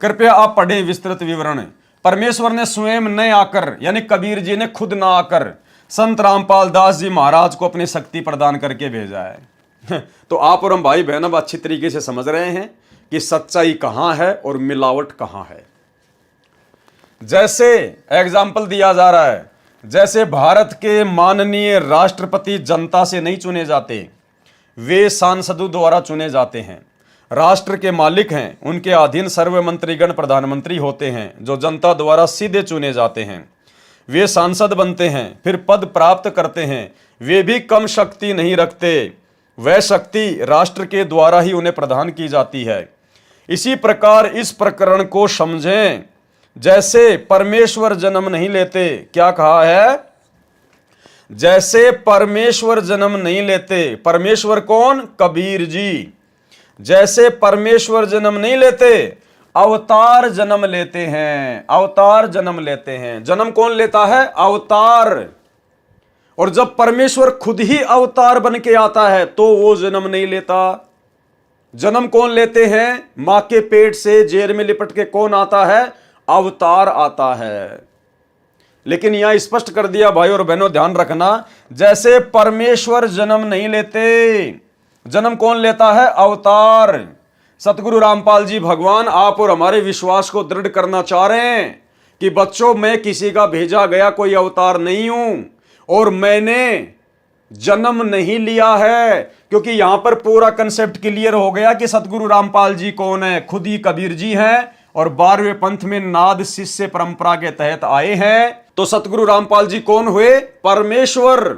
कृपया आप पढ़ें विस्तृत विवरण। परमेश्वर ने स्वयं न आकर, यानी कबीर जी ने खुद ना आकर संत रामपाल दास जी महाराज को अपनी शक्ति प्रदान करके भेजा है। तो आप और हम भाई बहन अब अच्छी तरीके से समझ रहे हैं कि सच्चाई कहां है और मिलावट कहां है। जैसे एग्जाम्पल दिया जा रहा है, जैसे भारत के माननीय राष्ट्रपति जनता से नहीं चुने जाते, वे सांसदों द्वारा चुने जाते हैं। राष्ट्र के मालिक हैं, उनके अधीन सर्व मंत्रीगण प्रधानमंत्री होते हैं, जो जनता द्वारा सीधे चुने जाते हैं। वे सांसद बनते हैं, फिर पद प्राप्त करते हैं, वे भी कम शक्ति नहीं रखते। वह शक्ति राष्ट्र के द्वारा ही उन्हें प्रदान की जाती है। इसी प्रकार इस प्रकरण को समझें। जैसे परमेश्वर जन्म नहीं लेते, क्या कहा है? जैसे परमेश्वर जन्म नहीं लेते। परमेश्वर कौन? कबीर जी। जैसे परमेश्वर जन्म नहीं लेते, अवतार जन्म लेते हैं। अवतार जन्म लेते हैं। जन्म कौन लेता है? अवतार। और जब परमेश्वर खुद ही अवतार बन के आता है तो वो जन्म नहीं लेता। जन्म कौन लेते हैं? मां के पेट से जेर में लिपट के कौन आता है? अवतार आता है। लेकिन यहां स्पष्ट कर दिया भाई और बहनों, ध्यान रखना, जैसे परमेश्वर जन्म नहीं लेते, जन्म कौन लेता है? अवतार। सतगुरु रामपाल जी भगवान आप और हमारे विश्वास को दृढ़ करना चाह रहे हैं कि बच्चों, मैं किसी का भेजा गया कोई अवतार नहीं हूं और मैंने जन्म नहीं लिया है, क्योंकि यहां पर पूरा कंसेप्ट क्लियर हो गया कि सतगुरु रामपाल जी कौन है। खुद ही कबीर जी हैं और 12वें पंथ में नाद शिष्य परंपरा के तहत आए हैं। तो सतगुरु रामपाल जी कौन हुए? परमेश्वर।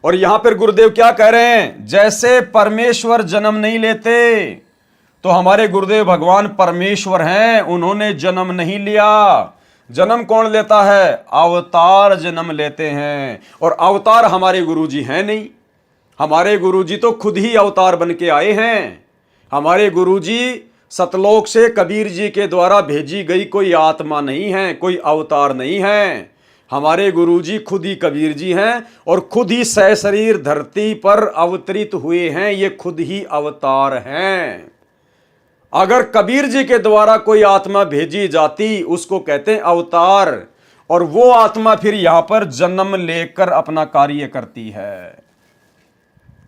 और यहां पर गुरुदेव क्या कह रहे हैं? जैसे परमेश्वर जन्म नहीं लेते, तो हमारे गुरुदेव भगवान परमेश्वर हैं, उन्होंने जन्म नहीं लिया। जन्म कौन लेता है? अवतार जन्म लेते हैं। और अवतार हमारे गुरुजी हैं नहीं। हमारे गुरुजी तो खुद ही अवतार बन के आए हैं। हमारे गुरुजी सतलोक से कबीर जी के द्वारा भेजी गई कोई आत्मा नहीं है, कोई अवतार नहीं है। हमारे गुरुजी खुद ही कबीर जी हैं और खुद ही सशरीर धरती पर अवतरित हुए हैं। ये खुद ही अवतार हैं। अगर कबीर जी के द्वारा कोई आत्मा भेजी जाती, उसको कहते हैं अवतार, और वो आत्मा फिर यहां पर जन्म लेकर अपना कार्य करती है।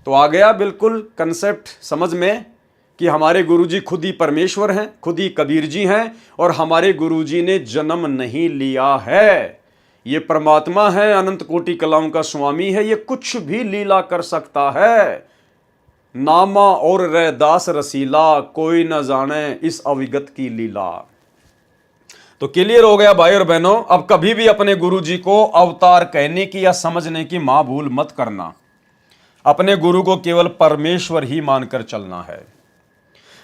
तो आ गया बिल्कुल कंसेप्ट समझ में कि हमारे गुरुजी खुद ही परमेश्वर हैं, खुद ही कबीर जी हैं और हमारे गुरुजी ने जन्म नहीं लिया है। ये परमात्मा है, अनंत कोटि कलाओं का स्वामी है, ये कुछ भी लीला कर सकता है। नामा और रैदास रसीला, कोई न जाने इस अविगत की लीला। तो क्लियर हो गया भाई और बहनों। अब कभी भी अपने गुरुजी को अवतार कहने की या समझने की मां भूल मत करना। अपने गुरु को केवल परमेश्वर ही मानकर चलना है।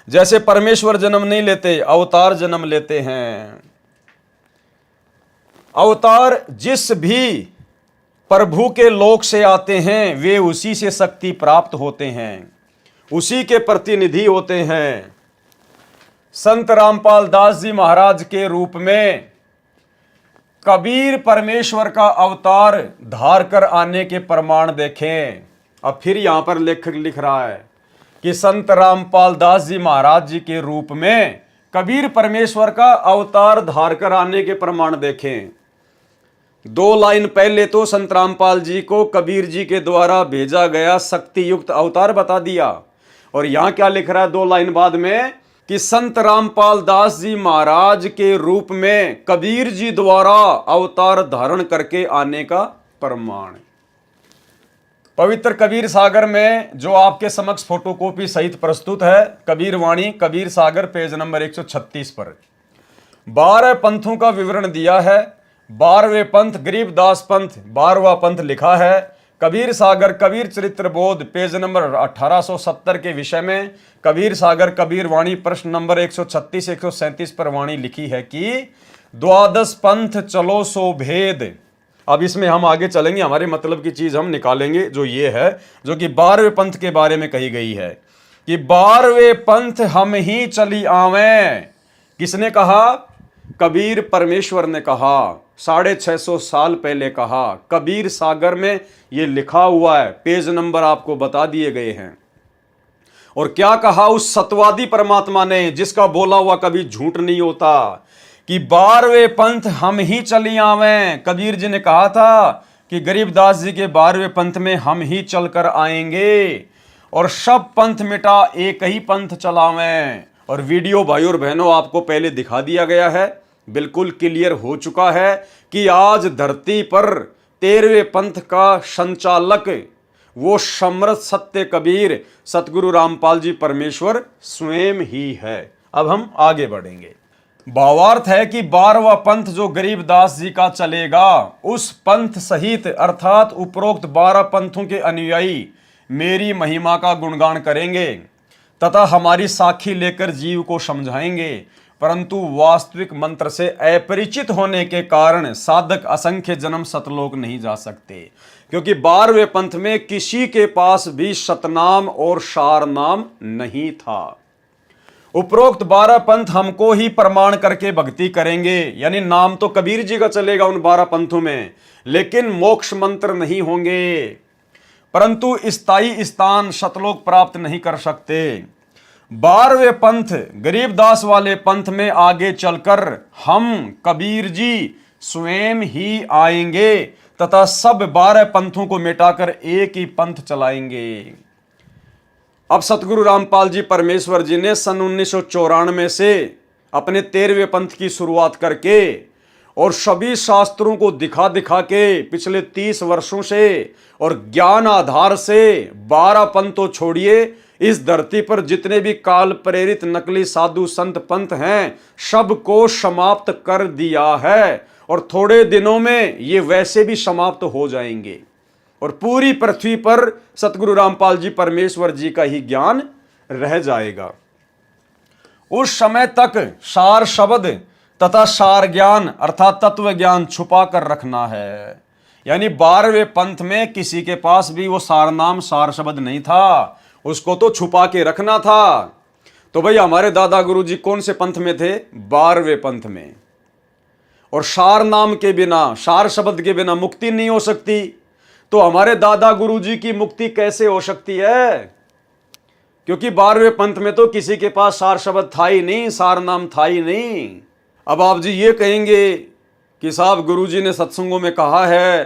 जैसे परमेश्वर जन्म नहीं लेते, अवतार जन्म लेते हैं। अवतार जिस भी प्रभु के लोक से आते हैं, वे उसी से शक्ति प्राप्त होते हैं, उसी के प्रतिनिधि होते हैं। संत रामपाल दास जी महाराज के रूप में कबीर परमेश्वर का अवतार धार कर आने के प्रमाण देखें। अब फिर यहां पर लेखक लिख रहा है कि संत रामपाल दास जी महाराज जी के रूप में कबीर परमेश्वर का अवतार धार कर आने के प्रमाण देखें। 2 लाइन पहले तो संत रामपाल जी को कबीर जी के द्वारा भेजा गया शक्ति युक्त अवतार बता दिया, और यहां क्या लिख रहा है 2 लाइन बाद में कि संत रामपाल दास जी महाराज के रूप में कबीर जी द्वारा अवतार धारण करके आने का प्रमाण। पवित्र कबीर सागर में जो आपके समक्ष फोटोकॉपी सहित प्रस्तुत है, कबीर वाणी कबीर सागर पेज नंबर 136 पर 12 पंथों का विवरण दिया है। 12वें पंथ गरीबदास पंथ 12वां पंथ लिखा है। कबीर सागर कबीर चरित्र बोध पेज नंबर 1870 के विषय में कबीर सागर कबीर वाणी प्रश्न नंबर 136-137 पर वाणी लिखी है कि 12 पंथ चलो सो भेद। अब इसमें हम आगे चलेंगे, हमारे मतलब की चीज हम निकालेंगे, जो ये है जो कि 12वें पंथ के बारे में कही गई है कि 12वें पंथ हम ही चली आवें। किसने कहा? कबीर परमेश्वर ने कहा, 650 साल पहले कहा। कबीर सागर में ये लिखा हुआ है, पेज नंबर आपको बता दिए गए हैं। और क्या कहा उस सतवादी परमात्मा ने, जिसका बोला हुआ कभी झूठ नहीं होता, कि 12वें पंथ हम ही चली आवें। कबीर जी ने कहा था कि गरीबदास जी के 12वें पंथ में हम ही चलकर आएंगे और सब पंथ मिटा एक ही पंथ चलावें। और वीडियो भाई और बहनों आपको पहले दिखा दिया गया है, बिल्कुल क्लियर हो चुका है कि आज धरती पर 13वें पंथ का संचालक वो समर्थ सत्य कबीर सतगुरु रामपाल जी परमेश्वर स्वयं ही है। अब हम आगे बढ़ेंगे। भावार्थ है कि 12वां पंथ जो गरीबदास जी का चलेगा, उस पंथ सहित अर्थात उपरोक्त 12 पंथों के अनुयायी मेरी महिमा का गुणगान करेंगे तथा हमारी साखी लेकर जीव को समझाएंगे, परंतु वास्तविक मंत्र से अपरिचित होने के कारण साधक असंख्य जन्म सतलोक नहीं जा सकते, क्योंकि 12वें पंथ में किसी के पास भी सतनाम और सार नाम नहीं था। उपरोक्त 12 पंथ हमको ही प्रमाण करके भक्ति करेंगे, यानी नाम तो कबीर जी का चलेगा उन 12 पंथों में, लेकिन मोक्ष मंत्र नहीं होंगे, परंतु स्थायी स्थान सतलोक प्राप्त नहीं कर सकते। 12वें पंथ गरीबदास वाले पंथ में आगे चलकर हम कबीर जी स्वयं ही आएंगे तथा सब 12 पंथों को मिटाकर एक ही पंथ चलाएंगे। अब सतगुरु रामपाल जी परमेश्वर जी ने सन 1994 से अपने 13वें पंथ की शुरुआत करके और सभी शास्त्रों को दिखा दिखा के पिछले 30 वर्षों से और ज्ञान आधार से 12 पंथ तो छोड़िए, इस धरती पर जितने भी काल प्रेरित नकली साधु संत पंथ हैं सबको समाप्त कर दिया है, और थोड़े दिनों में ये वैसे भी समाप्त हो जाएंगे और पूरी पृथ्वी पर सतगुरु रामपाल जी परमेश्वर जी का ही ज्ञान रह जाएगा। उस समय तक सार शब्द तथा सार ज्ञान अर्थात तत्व ज्ञान छुपा कर रखना है, यानी 12वें पंथ में किसी के पास भी वो सार नाम सार शब्द नहीं था, उसको तो छुपा के रखना था। तो भाई हमारे दादा गुरु जी कौन से पंथ में थे? 12वें पंथ में। और सार नाम के बिना, सार शब्द के बिना मुक्ति नहीं हो सकती, तो हमारे दादा गुरु जी की मुक्ति कैसे हो सकती है? क्योंकि 12वें पंथ में तो किसी के पास सार शब्द था ही नहीं, सार नाम था ही नहीं। अब आप जी ये कहेंगे कि साहब गुरु जी ने सत्संगों में कहा है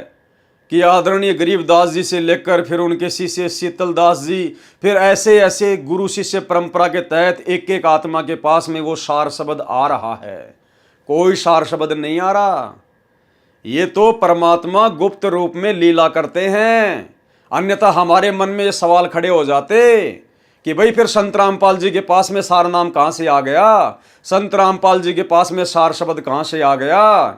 कि आदरणीय गरीबदास जी से लेकर फिर उनके शिष्य शीतल दास जी, फिर ऐसे ऐसे गुरु शिष्य परंपरा के तहत एक एक आत्मा के पास में वो सार शब्द आ रहा है। कोई सार शब्द नहीं आ रहा, ये तो परमात्मा गुप्त रूप में लीला करते हैं। अन्यथा हमारे मन में ये सवाल खड़े हो जाते कि भाई फिर संत रामपाल जी के पास में सार नाम कहाँ से आ गया, संत रामपाल जी के पास में सार शब्द कहाँ से आ गया?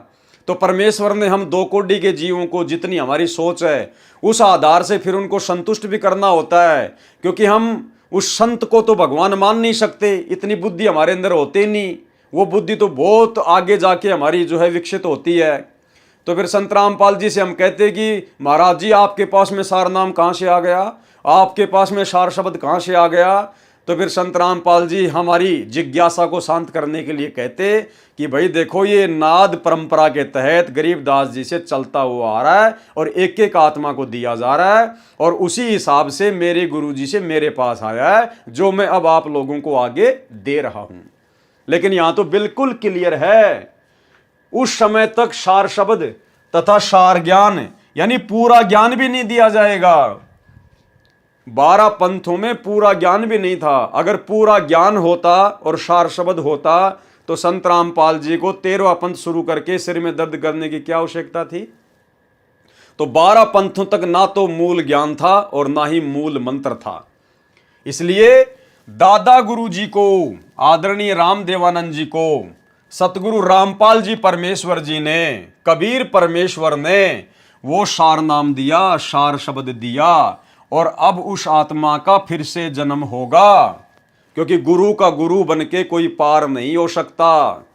तो परमेश्वर ने हम 2 कोटि के जीवों को जितनी हमारी सोच है उस आधार से फिर उनको संतुष्ट भी करना होता है, क्योंकि हम उस संत को तो भगवान मान नहीं सकते, इतनी बुद्धि हमारे अंदर होती नहीं, वो बुद्धि तो बहुत आगे जाके हमारी जो है विकसित होती है। तो फिर संत रामपाल जी से हम कहते कि महाराज जी आपके पास में सार नाम कहाँ से आ गया, आपके पास में सार शब्द कहाँ से आ गया? तो फिर संत रामपाल जी हमारी जिज्ञासा को शांत करने के लिए कहते कि भाई देखो ये नाद परंपरा के तहत गरीबदास जी से चलता हुआ आ रहा है और एक एक आत्मा को दिया जा रहा है, और उसी हिसाब से मेरे गुरु जी से मेरे पास आया है जो मैं अब आप लोगों को आगे दे रहा हूं। लेकिन यहां तो बिल्कुल क्लियर है, उस समय तक सार शब्द तथा सार ज्ञान यानी पूरा ज्ञान भी नहीं दिया जाएगा। 12 पंथों में पूरा ज्ञान भी नहीं था। अगर पूरा ज्ञान होता और सार शब्द होता तो संत रामपाल जी को 13वां पंथ शुरू करके सिर में दर्द करने की क्या आवश्यकता थी? तो 12 पंथों तक ना तो मूल ज्ञान था और ना ही मूल मंत्र था। इसलिए दादा गुरु जी को, आदरणीय रामदेवानंद जी को, सतगुरु रामपाल जी परमेश्वर जी ने, कबीर परमेश्वर ने वो सार नाम दिया, सार शब्द दिया, और अब उस आत्मा का फिर से जन्म होगा, क्योंकि गुरु का गुरु बनके कोई पार नहीं हो सकता।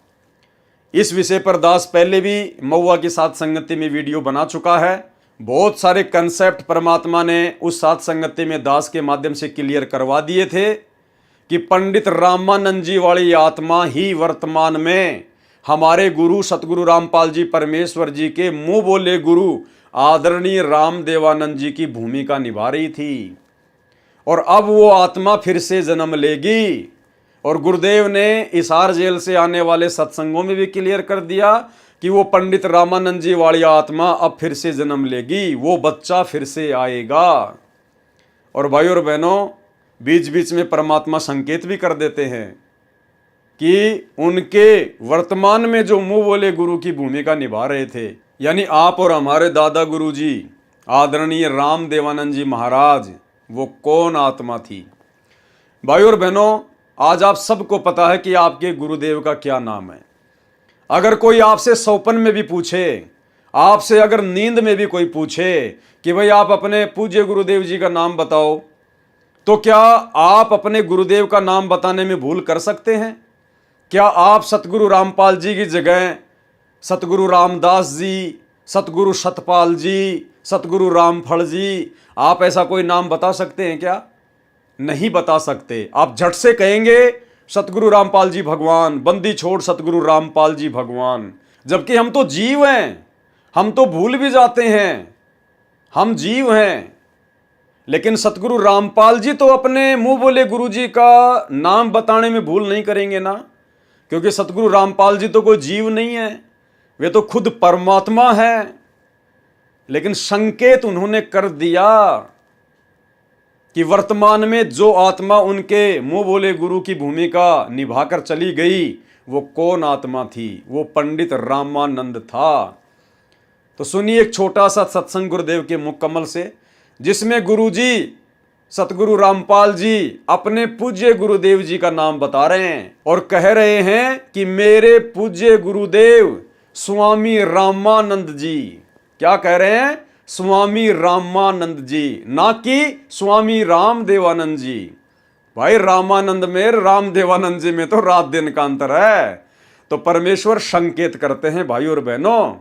इस विषय पर दास पहले भी महुआ की साथ संगति में वीडियो बना चुका है। बहुत सारे कंसेप्ट परमात्मा ने उस साथ संगति में दास के माध्यम से क्लियर करवा दिए थे कि पंडित रामानंद जी वाली आत्मा ही वर्तमान में हमारे गुरु सतगुरु रामपाल जी परमेश्वर जी के मुंह बोले गुरु आदरणीय रामदेवानंद जी की भूमिका निभा रही थी, और अब वो आत्मा फिर से जन्म लेगी। और गुरुदेव ने हिसार जेल से आने वाले सत्संगों में भी क्लियर कर दिया कि वो पंडित रामानंद जी वाली आत्मा अब फिर से जन्म लेगी, वो बच्चा फिर से आएगा। और भाई और बहनों, बीच बीच में परमात्मा संकेत भी कर देते हैं कि उनके वर्तमान में जो मुंह बोले गुरु की भूमिका निभा रहे थे, यानी आप और हमारे दादा गुरु जी आदरणीय रामदेवानंद जी महाराज, वो कौन आत्मा थी? भाई और बहनों, आज आप सबको पता है कि आपके गुरुदेव का क्या नाम है। अगर कोई आपसे सौपन में भी पूछे, आपसे अगर नींद में भी कोई पूछे कि भाई आप अपने पूज्य गुरुदेव जी का नाम बताओ, तो क्या आप अपने गुरुदेव का नाम बताने में भूल कर सकते हैं? क्या आप सतगुरु रामपाल जी की जगह सतगुरु रामदास जी, सतगुरु सतपाल जी, सतगुरु रामफल जी, आप ऐसा कोई नाम बता सकते हैं क्या? नहीं बता सकते। आप झट से कहेंगे सतगुरु रामपाल जी भगवान, बंदी छोड़ सतगुरु रामपाल जी भगवान, जबकि हम तो जीव हैं, हम तो भूल भी जाते हैं, हम जीव हैं। लेकिन सतगुरु रामपाल जी तो अपने मुंह बोले गुरु जी का नाम बताने में भूल नहीं करेंगे ना, क्योंकि सतगुरु रामपाल जी तो कोई जीव नहीं है, वे तो खुद परमात्मा है। लेकिन संकेत उन्होंने कर दिया कि वर्तमान में जो आत्मा उनके मुंह बोले गुरु की भूमिका निभाकर चली गई, वो कौन आत्मा थी? वो पंडित रामानंद था। तो सुनिए एक छोटा सा सत्संग गुरुदेव के मुकम्मल से, जिसमें गुरुजी सतगुरु रामपाल जी अपने पूज्य गुरुदेव जी का नाम बता रहे हैं और कह रहे हैं कि मेरे पूज्य गुरुदेव स्वामी रामानंद जी। क्या कह रहे हैं? स्वामी रामानंद जी, ना कि स्वामी रामदेवानंद जी। भाई रामानंद में, रामदेवानंद जी में तो रात दिन का अंतर है। तो परमेश्वर संकेत करते हैं भाई और बहनों।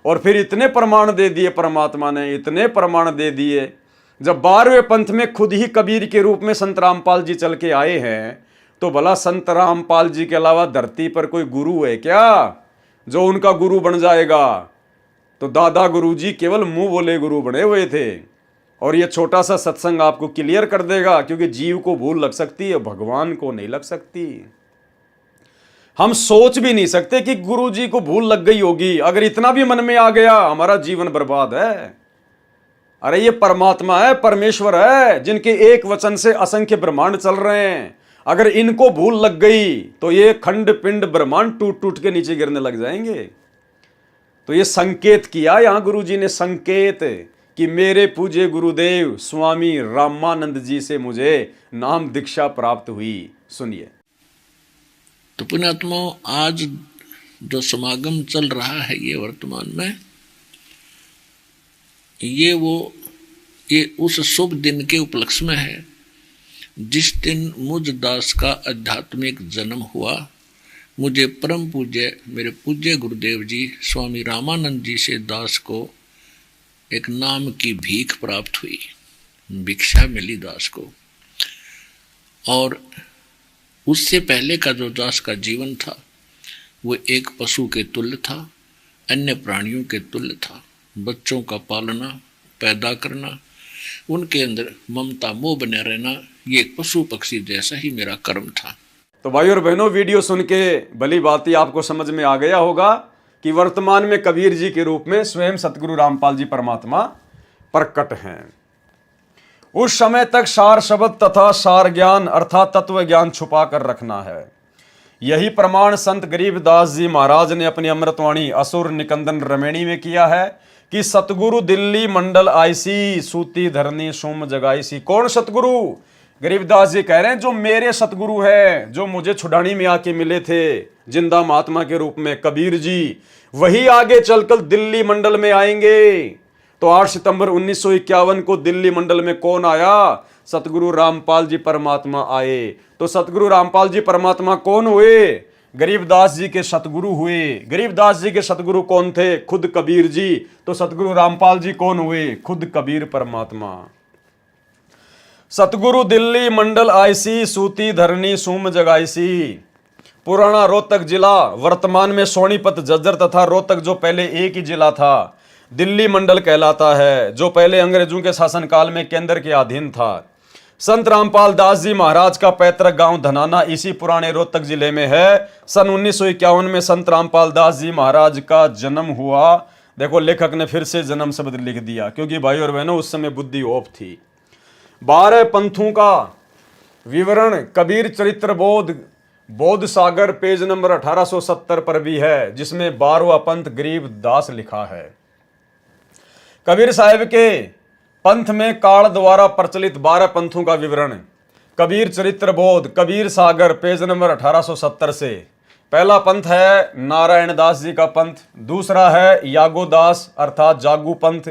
और फिर इतने प्रमाण दे दिए परमात्मा ने, इतने प्रमाण दे दिए। जब 12वें पंथ में खुद ही कबीर के रूप में संत रामपाल जी चल के आए हैं, तो भला संत रामपाल जी के अलावा धरती पर कोई गुरु है क्या जो उनका गुरु बन जाएगा? तो दादा गुरु जी केवल मुंह बोले गुरु बने हुए थे। और ये छोटा सा सत्संग आपको क्लियर कर देगा, क्योंकि जीव को भूल लग सकती है, भगवान को नहीं लग सकती। हम सोच भी नहीं सकते कि गुरु जी को भूल लग गई होगी। अगर इतना भी मन में आ गया, हमारा जीवन बर्बाद है। अरे ये परमात्मा है, परमेश्वर है, जिनके एक वचन से असंख्य ब्रह्मांड चल रहे हैं। अगर इनको भूल लग गई तो ये खंड पिंड ब्रह्मांड टूट टूट के नीचे गिरने लग जाएंगे। तो ये संकेत किया यहां गुरु जी ने, संकेत कि मेरे पूज्य गुरुदेव स्वामी रामानंद जी से मुझे नाम दीक्षा प्राप्त हुई। सुनिए। तो पुण्यात्मा, आज जो समागम चल रहा है ये वर्तमान में, ये उस शुभ दिन के उपलक्ष्य में है जिस दिन मुझ दास का आध्यात्मिक जन्म हुआ। मुझे परम पूज्य मेरे पूज्य गुरुदेव जी स्वामी रामानंद जी से दास को एक नाम की भीख प्राप्त हुई, भिक्षा मिली दास को। और उससे पहले का जो दास का जीवन था वो एक पशु के तुल्य था, अन्य प्राणियों के तुल्य था। बच्चों का पालना, पैदा करना, उनके अंदर ममता मोह बने रहना, ये एक पशु पक्षी जैसा ही मेरा कर्म था। तो भाई और बहनों, वीडियो सुन के भली बात आपको समझ में आ गया होगा कि वर्तमान में कबीर जी के रूप में स्वयं सतगुरु रामपाल जी परमात्मा प्रकट हैं। उस समय तक सार शब्द तथा सार ज्ञान अर्थात तत्व ज्ञान छुपा कर रखना है। यही प्रमाण संत गरीबदास जी महाराज ने अपनी अमृतवाणी असुर निकंदन रमेणी में किया है कि सतगुरु दिल्ली मंडल आईसी, सूती धरनी सोम जगाईसी। कौन सतगुरु? गरीबदास जी कह रहे हैं जो मेरे सतगुरु है, जो मुझे छुड़ानी में आके मिले थे जिंदा महात्मा के रूप में, कबीर जी, वही आगे चलकर दिल्ली मंडल में आएंगे। तो 8 सितंबर 1951 को दिल्ली मंडल में कौन आया? सतगुरु रामपाल जी परमात्मा आए। तो सतगुरु रामपाल जी परमात्मा कौन हुए? गरीबदास जी के सतगुरु हुए। गरीबदास जी के सतगुरु कौन थे? खुद कबीर जी। तो सतगुरु रामपाल जी कौन हुए? खुद कबीर परमात्मा। सतगुरु दिल्ली मंडल आईसी, सूती धरनी सूम जगाईसी। पुराना रोहतक जिला, वर्तमान में सोनीपत, झज्जर तथा रोहतक जो पहले एक ही जिला था, दिल्ली मंडल कहलाता है, जो पहले अंग्रेजों के शासनकाल में केंद्र के अधीन था। संत रामपाल दास जी महाराज का पैतृक गांव धनाना इसी पुराने रोहतक जिले में है। सन 1951 में संत रामपाल दास जी महाराज का जन्म हुआ। देखो लेखक ने फिर से जन्म शब्द लिख दिया, क्योंकि भाई और बहनों उस समय बुद्धि ओप थी। 12 पंथों का विवरण कबीर चरित्र बोध सागर पेज नंबर 1870 पर भी है, जिसमें 12वां पंथ गरीबदास लिखा है। कबीर साहिब के पंथ में काल द्वारा प्रचलित 12 पंथों का विवरण कबीर चरित्र बोध, कबीर सागर पेज नंबर 1870 से पहला पंथ है नारायण दास जी का पंथ, दूसरा है यागोदास अर्थात जागू पंथ,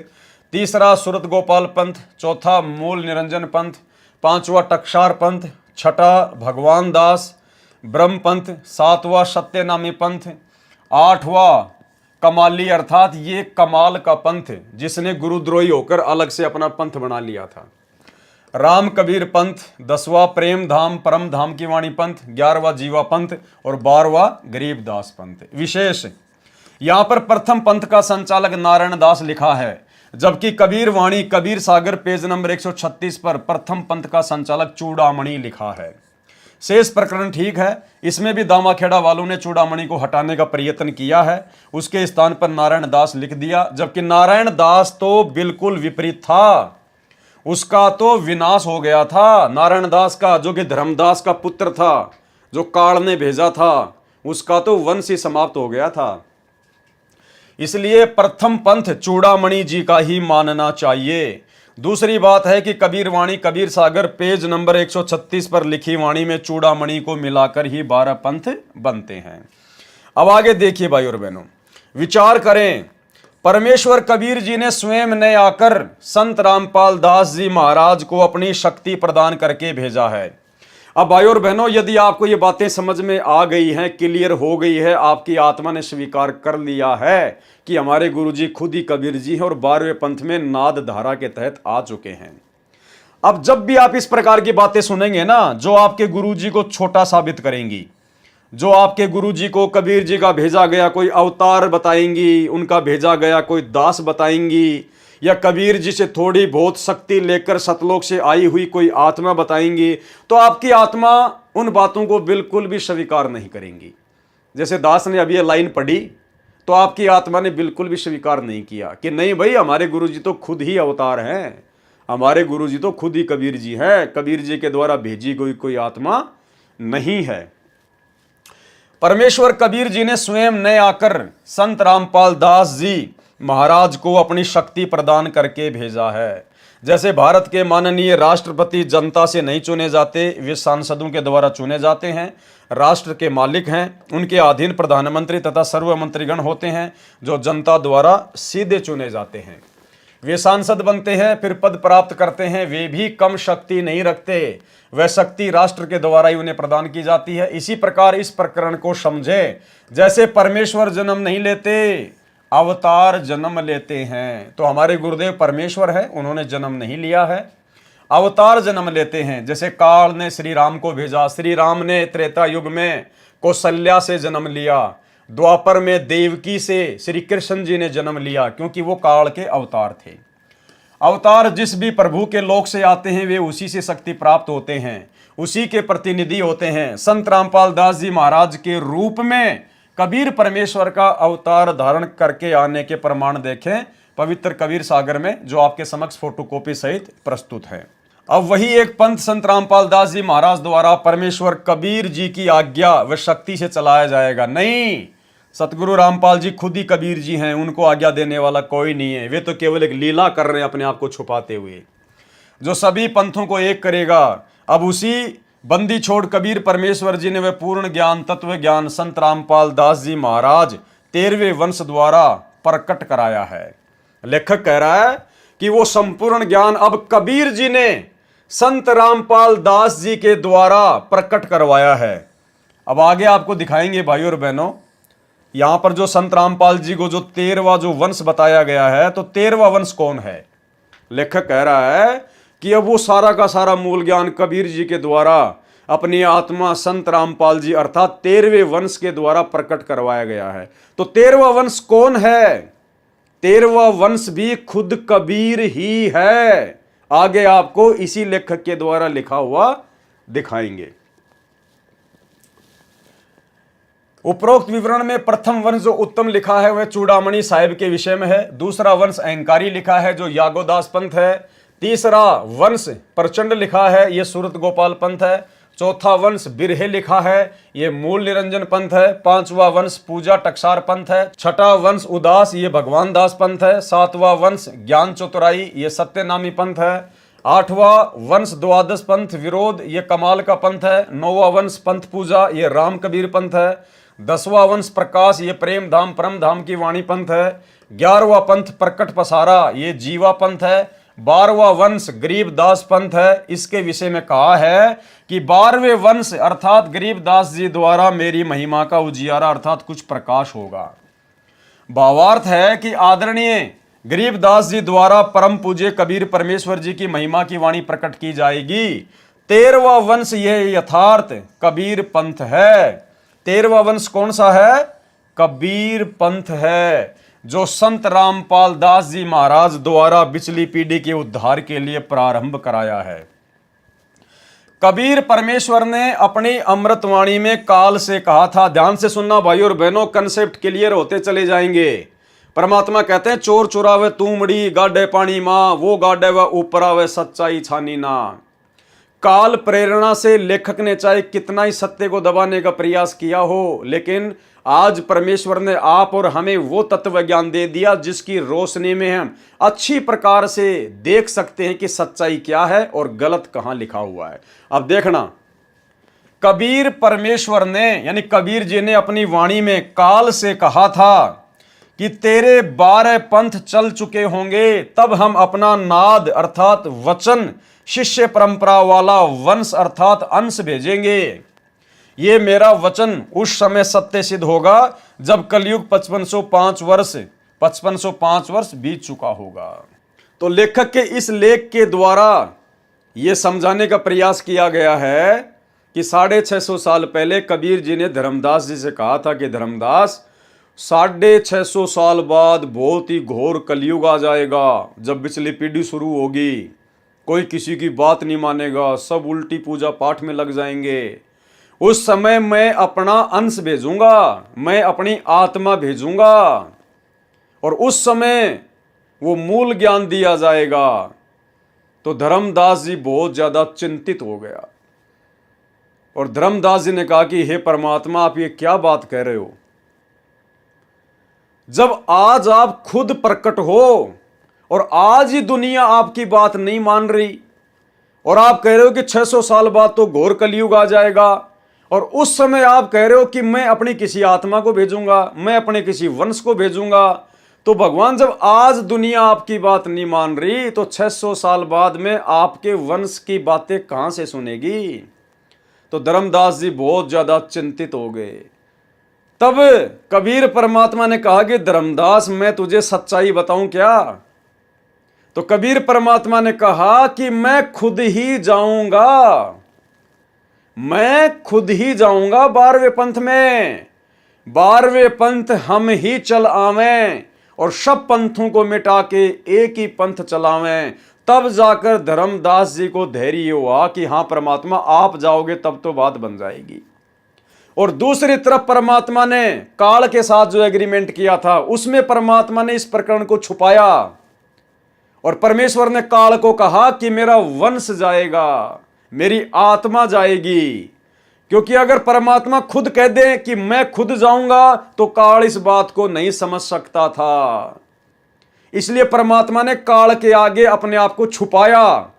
तीसरा सूरत गोपाल पंथ, चौथा मूल निरंजन पंथ, पांचवा टकसार पंथ, छठा भगवान दास ब्रह्म पंथ, सातवां सत्यनामी पंथ, आठवां कमाली अर्थात ये कमाल का पंथ जिसने गुरुद्रोही होकर अलग से अपना पंथ बना लिया था, राम कबीर पंथ, 10वां प्रेम धाम परम धाम की वाणी पंथ, 11वां जीवा पंथ और 12वां गरीबदास पंथ। विशेष यहां पर प्रथम पंथ का संचालक नारायण दास लिखा है, जबकि कबीर वाणी कबीर सागर पेज नंबर 136 पर प्रथम पंथ का संचालक चूड़ामणि लिखा है। शेष प्रकरण ठीक है, इसमें भी दामाखेड़ा वालों ने चूड़ामणि को हटाने का प्रयत्न किया है, उसके स्थान पर नारायण दास लिख दिया, जबकि नारायण दास तो बिल्कुल विपरीत था, उसका तो विनाश हो गया था। नारायण दास का जो कि धर्मदास का पुत्र था, जो काल ने भेजा था, उसका तो वंश ही समाप्त हो गया था। इसलिए प्रथम पंथ चूड़ामणि जी का ही मानना चाहिए। दूसरी बात है कि कबीर वाणी कबीर सागर पेज नंबर 136 पर लिखी वाणी में चूड़ामणि को मिलाकर ही 12 पंथ बनते हैं। अब आगे देखिए भाई और बहनों, विचार करें। परमेश्वर कबीर जी ने स्वयं ने आकर संत रामपाल दास जी महाराज को अपनी शक्ति प्रदान करके भेजा है। अब भाई और बहनों, यदि आपको ये बातें समझ में आ गई हैं, क्लियर हो गई है, आपकी आत्मा ने स्वीकार कर लिया है कि हमारे गुरुजी खुद ही कबीर जी हैं और 12वें पंथ में नाद धारा के तहत आ चुके हैं। अब जब भी आप इस प्रकार की बातें सुनेंगे ना, जो आपके गुरुजी को छोटा साबित करेंगी, जो आपके गुरुजी को कबीर जी का भेजा गया कोई अवतार बताएंगी, उनका भेजा गया कोई दास बताएंगी, या कबीर जी से थोड़ी बहुत शक्ति लेकर सतलोक से आई हुई कोई आत्मा बताएंगी, तो आपकी आत्मा उन बातों को बिल्कुल भी स्वीकार नहीं करेंगी। जैसे दास ने अभी ये लाइन पढ़ी, तो आपकी आत्मा ने बिल्कुल भी स्वीकार नहीं किया कि नहीं भाई, हमारे गुरुजी तो खुद ही अवतार हैं, हमारे गुरुजी तो खुद ही कबीर जी हैं, कबीर जी के द्वारा भेजी गई कोई आत्मा नहीं है। परमेश्वर कबीर जी ने स्वयं ने आकर संत रामपाल दास जी महाराज को अपनी शक्ति प्रदान करके भेजा है। जैसे भारत के माननीय राष्ट्रपति जनता से नहीं चुने जाते, वे सांसदों के द्वारा चुने जाते हैं, राष्ट्र के मालिक हैं, उनके अधीन प्रधानमंत्री तथा सर्व मंत्रीगण होते हैं जो जनता द्वारा सीधे चुने जाते हैं। वे सांसद बनते हैं, फिर पद प्राप्त करते हैं, वे भी कम शक्ति नहीं रखते, वह शक्ति राष्ट्र के द्वारा ही उन्हें प्रदान की जाती है। इसी प्रकार इस प्रकरण को समझे, जैसे परमेश्वर जन्म नहीं लेते, अवतार जन्म लेते हैं। तो हमारे गुरुदेव परमेश्वर है, उन्होंने जन्म नहीं लिया है, अवतार जन्म लेते हैं। जैसे काल ने श्री राम को भेजा, श्री राम ने त्रेता युग में कौशल्या से जन्म लिया, द्वापर में देवकी से श्री कृष्ण जी ने जन्म लिया, क्योंकि वो काल के अवतार थे। अवतार जिस भी प्रभु के लोक से आते हैं, वे उसी से शक्ति प्राप्त होते हैं, उसी के प्रतिनिधि होते हैं। संत रामपाल दास जी महाराज के रूप में कबीर परमेश्वर का अवतार धारण करके आने के प्रमाण देखें पवित्र कबीर सागर में, जो आपके समक्ष फोटोकॉपी सहित प्रस्तुत है। अब वही एक पंथ संत रामपाल दास जी महाराज द्वारा परमेश्वर कबीर जी की आज्ञा व शक्ति से चलाया जाएगा। नहीं, सतगुरु रामपाल जी खुद ही कबीर जी हैं, उनको आज्ञा देने वाला कोई नहीं है, वे तो केवल एक लीला कर रहे हैं अपने आप को छुपाते हुए। जो सभी पंथों को एक करेगा, अब उसी बंदी छोड़ कबीर परमेश्वर जी ने वह पूर्ण ज्ञान तत्व ज्ञान संत रामपाल दास जी महाराज 13वें वंश द्वारा प्रकट कराया है। लेखक कह रहा है कि वो संपूर्ण ज्ञान अब कबीर जी ने संत रामपाल दास जी के द्वारा प्रकट करवाया है। अब आगे आपको दिखाएंगे भाई और बहनों, यहां पर जो संत रामपाल जी को जो 13वां जो वंश बताया गया है, तो 13वां वंश कौन है? लेखक कह रहा है कि अब वो सारा का सारा मूल ज्ञान कबीर जी के द्वारा अपनी आत्मा संत रामपाल जी अर्थात 13वें वंश के द्वारा प्रकट करवाया गया है। तो 13वां वंश कौन है? 13वां वंश भी खुद कबीर ही है। आगे आपको इसी लेखक के द्वारा लिखा हुआ दिखाएंगे। उपरोक्त विवरण में प्रथम वंश जो उत्तम लिखा है वह चूड़ामणि साहिब के विषय में है। दूसरा वंश अहंकारी लिखा है जो यागोदास पंथ है। तीसरा वंश प्रचंड लिखा है, यह सूरत गोपाल पंथ है। चौथा वंश बिरहे लिखा है, यह मूल निरंजन पंथ है। पांचवा वंश पूजा टकसार पंथ है। छठा वंश उदास, ये भगवान दास पंथ है। सातवां वंश ज्ञान चतुराई, ये सत्यनामी पंथ है। आठवां वंश द्वादश पंथ विरोध, ये कमाल का पंथ है। नौवां वंश पंथ पूजा, ये राम कबीर पंथ है। 10वां वंश प्रकाश, ये प्रेम धाम परम धाम की वाणी पंथ है। 11वां पंथ प्रकट पसारा, ये जीवा पंथ है। 12वां वंश गरीबदास पंथ है। इसके विषय में कहा है कि 12वें वंश अर्थात गरीबदास जी द्वारा मेरी महिमा का उजियारा अर्थात कुछ प्रकाश होगा। भावार्थ है कि आदरणीय गरीबदास जी द्वारा परम पूज्य कबीर परमेश्वर जी की महिमा की वाणी प्रकट की जाएगी। 13वां वंश यह यथार्थ कबीर पंथ है। 13वां वंश कौन सा है? कबीर पंथ है, जो संत रामपाल दास जी महाराज द्वारा पिछली पीढ़ी के उद्धार के लिए प्रारंभ कराया है। कबीर परमेश्वर ने अपनी अमृतवाणी में काल से कहा था, ध्यान से सुनना भाई और बहनों, कंसेप्ट क्लियर होते चले जाएंगे। परमात्मा कहते हैं चोर चुरावे तूमड़ी गाडे पानी मां, वो गाडे व ऊपर आवे सच्चाई छानी ना। काल प्रेरणा से लेखक ने चाहे कितना ही सत्य को दबाने का प्रयास किया हो, लेकिन आज परमेश्वर ने आप और हमें वो तत्व ज्ञान दे दिया जिसकी रोशनी में हम अच्छी प्रकार से देख सकते हैं कि सच्चाई क्या है और गलत कहां लिखा हुआ है। अब देखना, कबीर परमेश्वर ने यानी कबीर जी ने अपनी वाणी में काल से कहा था कि तेरे 12 पंथ चल चुके होंगे, तब हम अपना नाद अर्थात वचन शिष्य परंपरा वाला वंश अर्थात अंश भेजेंगे। ये मेरा वचन उस समय सत्य सिद्ध होगा जब कलयुग 5505 वर्ष बीत चुका होगा। तो लेखक के इस लेख के द्वारा यह समझाने का प्रयास किया गया है कि 650 साल पहले कबीर जी ने धर्मदास जी से कहा था कि धर्मदास 650 साल बाद बहुत ही घोर कलयुग आ जाएगा, जब पिछली पीढ़ी शुरू होगी, कोई किसी की बात नहीं मानेगा, सब उल्टी पूजा पाठ में लग जाएंगे। उस समय मैं अपना अंश भेजूंगा, मैं अपनी आत्मा भेजूंगा और उस समय वो मूल ज्ञान दिया जाएगा। तो धर्मदास जी बहुत ज्यादा चिंतित हो गया और धर्मदास जी ने कहा कि हे परमात्मा, आप ये क्या बात कह रहे हो? जब आज आप खुद प्रकट हो और आज ही दुनिया आपकी बात नहीं मान रही और आप कह रहे हो कि 600 साल बाद तो घोर कलयुग आ जाएगा, और उस समय आप कह रहे हो कि मैं अपनी किसी आत्मा को भेजूंगा, मैं अपने किसी वंश को भेजूंगा, तो भगवान जब आज दुनिया आपकी बात नहीं मान रही तो 600 साल बाद में आपके वंश की बातें कहां से सुनेगी? तो धर्मदास जी बहुत ज्यादा चिंतित हो गए। तब कबीर परमात्मा ने कहा कि धर्मदास, मैं तुझे सच्चाई बताऊं क्या? तो कबीर परमात्मा ने कहा कि मैं खुद ही जाऊंगा, मैं खुद ही जाऊंगा 12वें पंथ में। 12वें पंथ हम ही चल आवें और सब पंथों को मिटा के एक ही पंथ चलावें। तब जाकर धर्मदास जी को धैर्य हुआ कि हाँ परमात्मा, आप जाओगे तब तो बात बन जाएगी। और दूसरी तरफ परमात्मा ने काल के साथ जो एग्रीमेंट किया था उसमें परमात्मा ने इस प्रकरण को छुपाया और परमेश्वर ने काल को कहा कि मेरा वंश जाएगा, मेरी आत्मा जाएगी। क्योंकि अगर परमात्मा खुद कह दे कि मैं खुद जाऊंगा तो काल इस बात को नहीं समझ सकता था। इसलिए परमात्मा ने काल के आगे अपने आप को छुपाया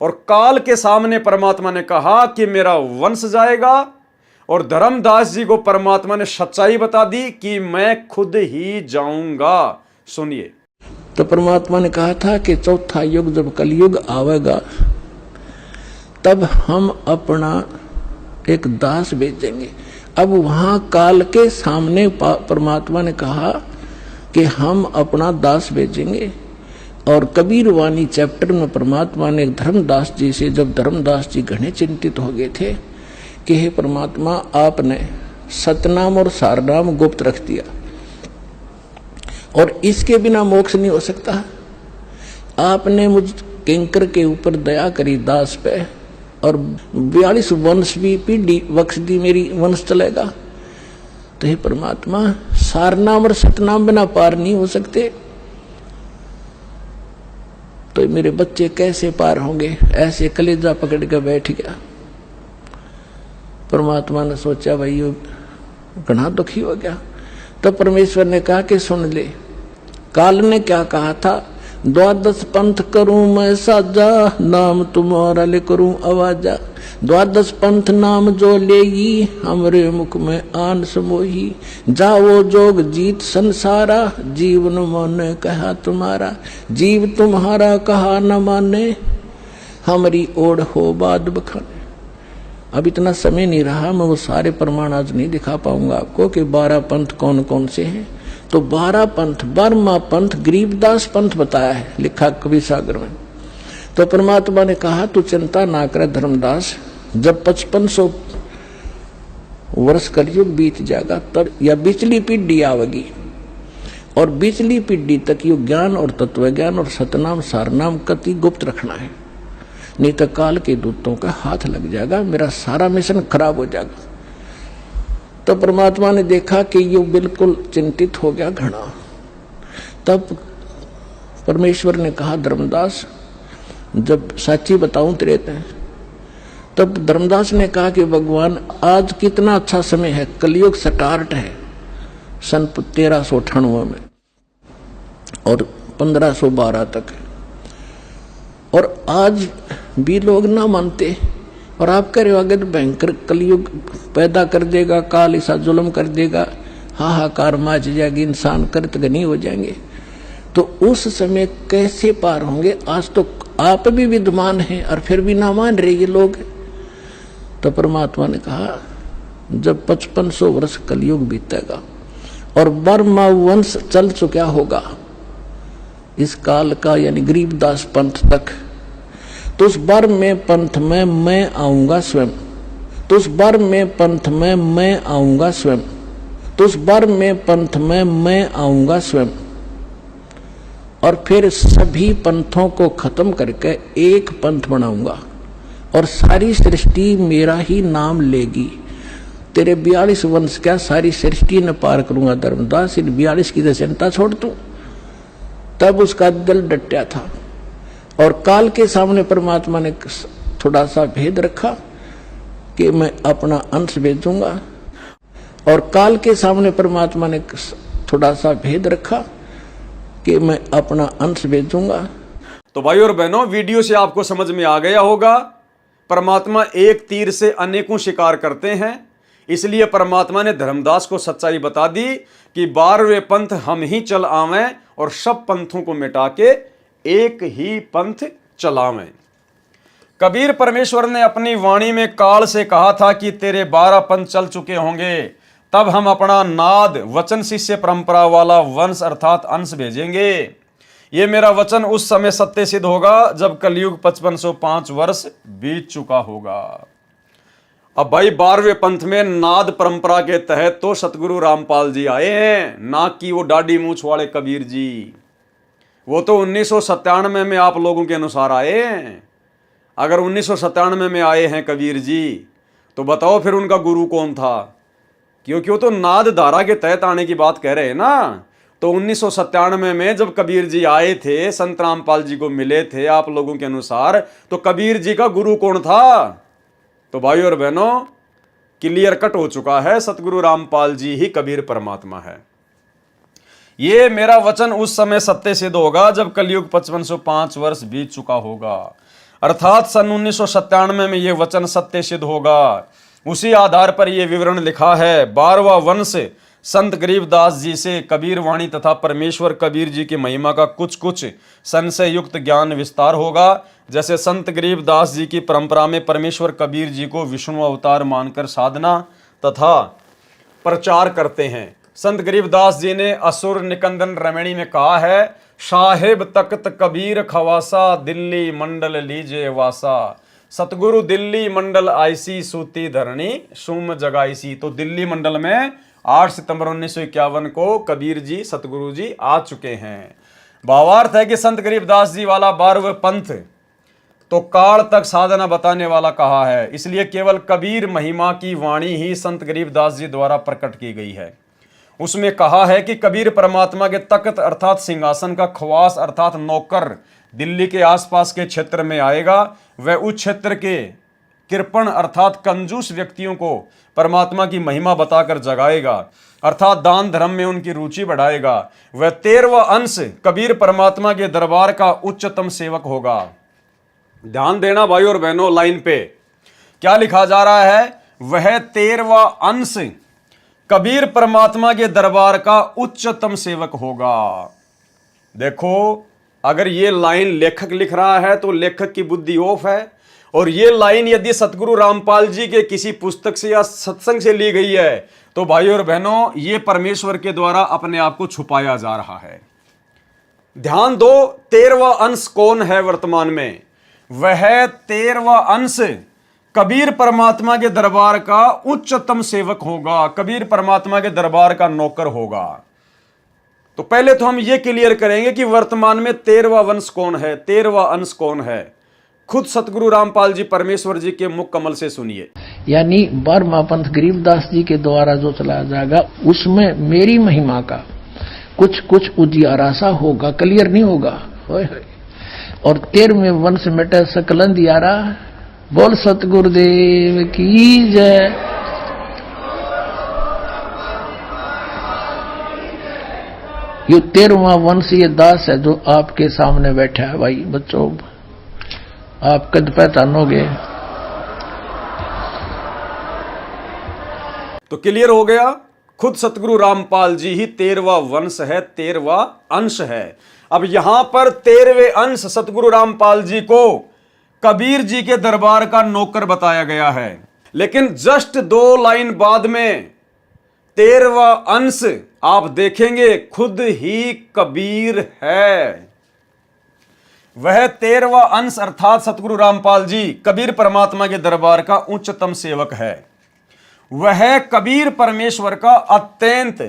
और काल के सामने परमात्मा ने कहा कि मेरा वंश जाएगा, और धर्मदास जी को परमात्मा ने सच्चाई बता दी कि मैं खुद ही जाऊंगा। सुनिए, तो परमात्मा ने कहा था कि चौथा युग जब कलयुग आवेगा तब हम अपना एक दास भेजेंगे। अब वहां काल के सामने परमात्मा ने कहा कि हम अपना दास भेजेंगे, और कबीर वाणी चैप्टर में परमात्मा ने धर्मदास जी से, जब धर्मदास जी घने चिंतित हो गए थे कि हे परमात्मा, आपने सतनाम और सारनाम गुप्त रख दिया और इसके बिना मोक्ष नहीं हो सकता। आपने मुझ किंकर के ऊपर दया करी दास पे, और 42 वंश भी पीढ़ी बख्श दी, मेरी वंश चलेगा। तो हे परमात्मा, सारनाम और सतनाम बिना पार नहीं हो सकते, तो मेरे बच्चे कैसे पार होंगे? ऐसे कलेजा पकड़ के बैठ गया। परमात्मा ने सोचा भाई ये घना दुखी हो गया। तो परमेश्वर ने कहा कि सुन ले, काल ने क्या कहा था, 12 पंथ करूं मैं साजा, नाम तुम्हारा ले करूं आवाजा। द्वादश पंथ नाम जो लेगी, हमरे मुख में आन समोही। जाओ जोग जीत संसारा, जीवन माने कहा तुम्हारा। जीव तुम्हारा कहा न माने, हमारी ओढ़ हो बाद बखाने। अब इतना समय नहीं रहा, मैं वो सारे प्रमाण आज नहीं दिखा पाऊंगा आपको कि 12 पंथ कौन कौन से हैं। तो 12 पंथ, बर्मा पंथ, गरीबदास पंथ बताया है, लिखा कवि सागर में। तो परमात्मा ने कहा तू चिंता ना करे धर्मदास, जब 5500 वर्ष कलयुग बीत जाएगा तब या बिचली पीढ़ी आवेगी, और बिचली पीढ़ी तक यो ज्ञान और तत्व ज्ञान और सतनाम सारनाम कति गुप्त रखना है, नहीं तो काल के दूतों का हाथ लग जाएगा, मेरा सारा मिशन खराब हो जाएगा। तो परमात्मा ने देखा कि ये बिल्कुल चिंतित हो गया घना। तब परमेश्वर ने कहा धर्मदास, जब साची बताऊं तेरे ते, तब धर्मदास ने कहा कि भगवान आज कितना अच्छा समय है, कलयुग स्टार्ट है सन 1398 में और 1512 तक है, और आज भी लोग ना मानते, और आप कह रहे हो अगर भयंकर कलयुग पैदा कर देगा, काल ऐसा जुल्म कर देगा, हाहाकार मच जाएगी, इंसान कृतघ्नी हो जाएंगे, तो उस समय कैसे पार होंगे। आज तो आप भी विद्वान हैं और फिर भी ना मान रहे ये लोग। तो परमात्मा ने कहा जब 5500 वर्ष कलयुग बीतेगा और बर्मा वंश चल चुका होगा इस काल का, यानी गरीबदास पंथ तक, तो उस बार में पंथ में मैं आऊंगा स्वयं, तो उस बार में पंथ में मैं आऊंगा स्वयं, तो उस बार में पंथ में मैं आऊंगा स्वयं, और फिर सभी पंथों को खत्म करके एक पंथ बनाऊंगा और सारी सृष्टि मेरा ही नाम लेगी। तेरे 42 वंश क्या सारी सृष्टि न पार करूंगा धर्मदास, इन 42 की चिंता छोड़ तू। तब उसका दिल डटा था, और काल के सामने परमात्मा ने थोड़ा सा भेद रखा कि मैं अपना अंश भेजूंगा, और काल के सामने परमात्मा ने थोड़ा सा भेद रखा कि मैं अपना अंश भेजूंगा। तो भाई और बहनों, वीडियो से आपको समझ में आ गया होगा, परमात्मा एक तीर से अनेकों शिकार करते हैं। इसलिए परमात्मा ने धर्मदास को सच्चाई बता दी कि 12वें पंथ हम ही चल आवें और सब पंथों को मिटा के एक ही पंथ चलावें। कबीर परमेश्वर ने अपनी वाणी में काल से कहा था कि तेरे 12 पंथ चल चुके होंगे, तब हम अपना नाद वचन शिष्य परंपरा वाला वंश अर्थात अंश भेजेंगे। ये मेरा वचन उस समय सत्य सिद्ध होगा जब कलयुग 5505 वर्ष बीत चुका होगा। अब भाई 12वें पंथ में नाद परंपरा के तहत तो सतगुरु रामपाल जी आए हैं, ना कि वो दाढ़ी मूछ वाले कबीर जी। वो तो 1997 में आप लोगों के अनुसार आए हैं। अगर 1997 में आए हैं कबीर जी, तो बताओ फिर उनका गुरु कौन था? क्योंकि वो तो नाद धारा के तहत आने की बात कह रहे हैं ना। तो 1997 में जब कबीर जी आए थे, संत रामपाल जी को मिले थे आप लोगों के अनुसार, तो कबीर जी का गुरु कौन था? तो भाई और बहनों, क्लियर कट हो चुका है, सतगुरु रामपाल जी ही कबीर परमात्मा है। ये मेरा वचन उस समय सत्य सिद्ध होगा जब कलयुग 5505 वर्ष बीत चुका होगा, अर्थात सन 1997 में यह वचन सत्य सिद्ध होगा। उसी आधार पर यह विवरण लिखा है। 12वां वंश संत गरीबदास जी से कबीर वाणी तथा परमेश्वर कबीर जी की महिमा का कुछ कुछ संशय युक्त ज्ञान विस्तार होगा। जैसे संत गरीबदास जी की परंपरा में परमेश्वर कबीर जी को विष्णु अवतार मानकर साधना तथा प्रचार करते हैं। संत गरीबदास जी ने असुर निकंदन रमणी में कहा है, साहेब तख्त कबीर खवासा, दिल्ली मंडल लीजे वासा। सतगुरु दिल्ली मंडल आईसी, सूती धरणी सुम जगाईसी। तो दिल्ली मंडल में 8 सितंबर 1951 को कबीर जी सतगुरु जी आ चुके हैं। भावार्थ है कि संत गरीबदास जी वाला 12वें पंथ तो काल तक साधना बताने वाला कहा है, इसलिए केवल कबीर महिमा की वाणी ही संत गरीबदास जी द्वारा प्रकट की गई है। उसमें कहा है कि कबीर परमात्मा के तख्त अर्थात सिंहासन का खवास अर्थात नौकर दिल्ली के आसपास के क्षेत्र में आएगा। वह उस क्षेत्र के कृपण अर्थात कंजूस व्यक्तियों को परमात्मा की महिमा बताकर जगाएगा, अर्थात दान धर्म में उनकी रुचि बढ़ाएगा। वह 13वां अंश कबीर परमात्मा के दरबार का उच्चतम सेवक होगा। ध्यान देना भाई और बहनों, लाइन पे क्या लिखा जा रहा है? वह 13वां अंश कबीर परमात्मा के दरबार का उच्चतम सेवक होगा। देखो, अगर ये लाइन लेखक लिख रहा है तो लेखक की बुद्धि ऑफ है, और ये लाइन यदि सतगुरु रामपाल जी के किसी पुस्तक से या सत्संग से ली गई है तो भाइयों और बहनों, ये परमेश्वर के द्वारा अपने आप को छुपाया जा रहा है। ध्यान दो, 13वां अंश कौन है वर्तमान में? वह 13वां अंश कबीर परमात्मा के दरबार का उच्चतम सेवक होगा, कबीर परमात्मा के दरबार का नौकर होगा। तो पहले तो हम ये क्लियर करेंगे कि वर्तमान में 13वां वंश कौन है, 13वां अंश कौन है। खुद सतगुरु रामपाल जी परमेश्वर जी के मुख कमल से सुनिए। यानी 12वां पंथ गरीबदास जी के द्वारा जो चलाया जाएगा उसमें मेरी महिमा का कुछ कुछ उजियारा सा होगा, क्लियर नहीं होगा। और 13वें वंश मिटे सकल अंधियारा। बोल सतगुरुदेव की जय। ये 13वां वंश ये दास है जो आपके सामने बैठा है। भाई बच्चों, आप कद पहचानोगे। तो क्लियर हो गया, खुद सतगुरु रामपाल जी ही 13वां वंश है, 13वां अंश है। अब यहां पर 13वें अंश सतगुरु रामपाल जी को कबीर जी के दरबार का नौकर बताया गया है, लेकिन जस्ट 2 लाइन बाद में 13वां अंश आप देखेंगे खुद ही कबीर है। वह 13वां अंश अर्थात सतगुरु रामपाल जी कबीर परमात्मा के दरबार का उच्चतम सेवक है। वह कबीर परमेश्वर का अत्यंत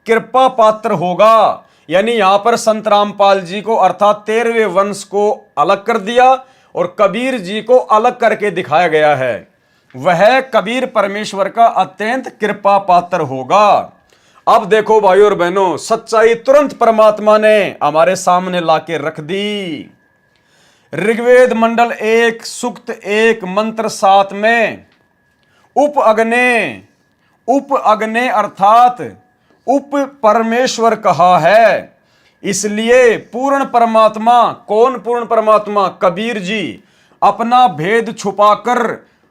कृपा पात्र होगा। यानी यहां पर संत रामपाल जी को अर्थात 13वें वंश को अलग कर दिया और कबीर जी को अलग करके दिखाया गया है। वह कबीर परमेश्वर का अत्यंत कृपा पात्र होगा। अब देखो भाइयों और बहनों, सच्चाई तुरंत परमात्मा ने हमारे सामने लाके रख दी। ऋग्वेद मंडल 1 सूक्त 1 मंत्र 7 में उप अग्ने अर्थात उप परमेश्वर कहा है। इसलिए पूर्ण परमात्मा, कौन पूर्ण परमात्मा? कबीर जी अपना भेद छुपाकर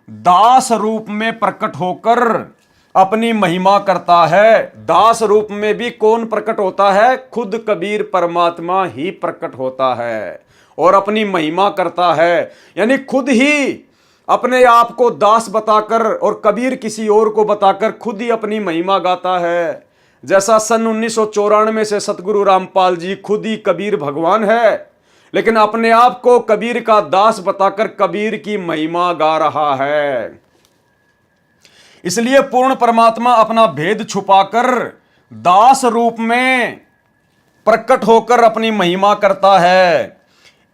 दास रूप में प्रकट होकर अपनी महिमा करता है। दास रूप में भी कौन प्रकट होता है? खुद कबीर परमात्मा ही प्रकट होता है और अपनी महिमा करता है। यानी खुद ही अपने आप को दास बताकर और कबीर किसी और को बताकर खुद ही अपनी महिमा गाता है। जैसा सन 1994 से सतगुरु रामपाल जी खुद ही कबीर भगवान है, लेकिन अपने आप को कबीर का दास बताकर कबीर की महिमा गा रहा है। इसलिए पूर्ण परमात्मा अपना भेद छुपाकर दास रूप में प्रकट होकर अपनी महिमा करता है।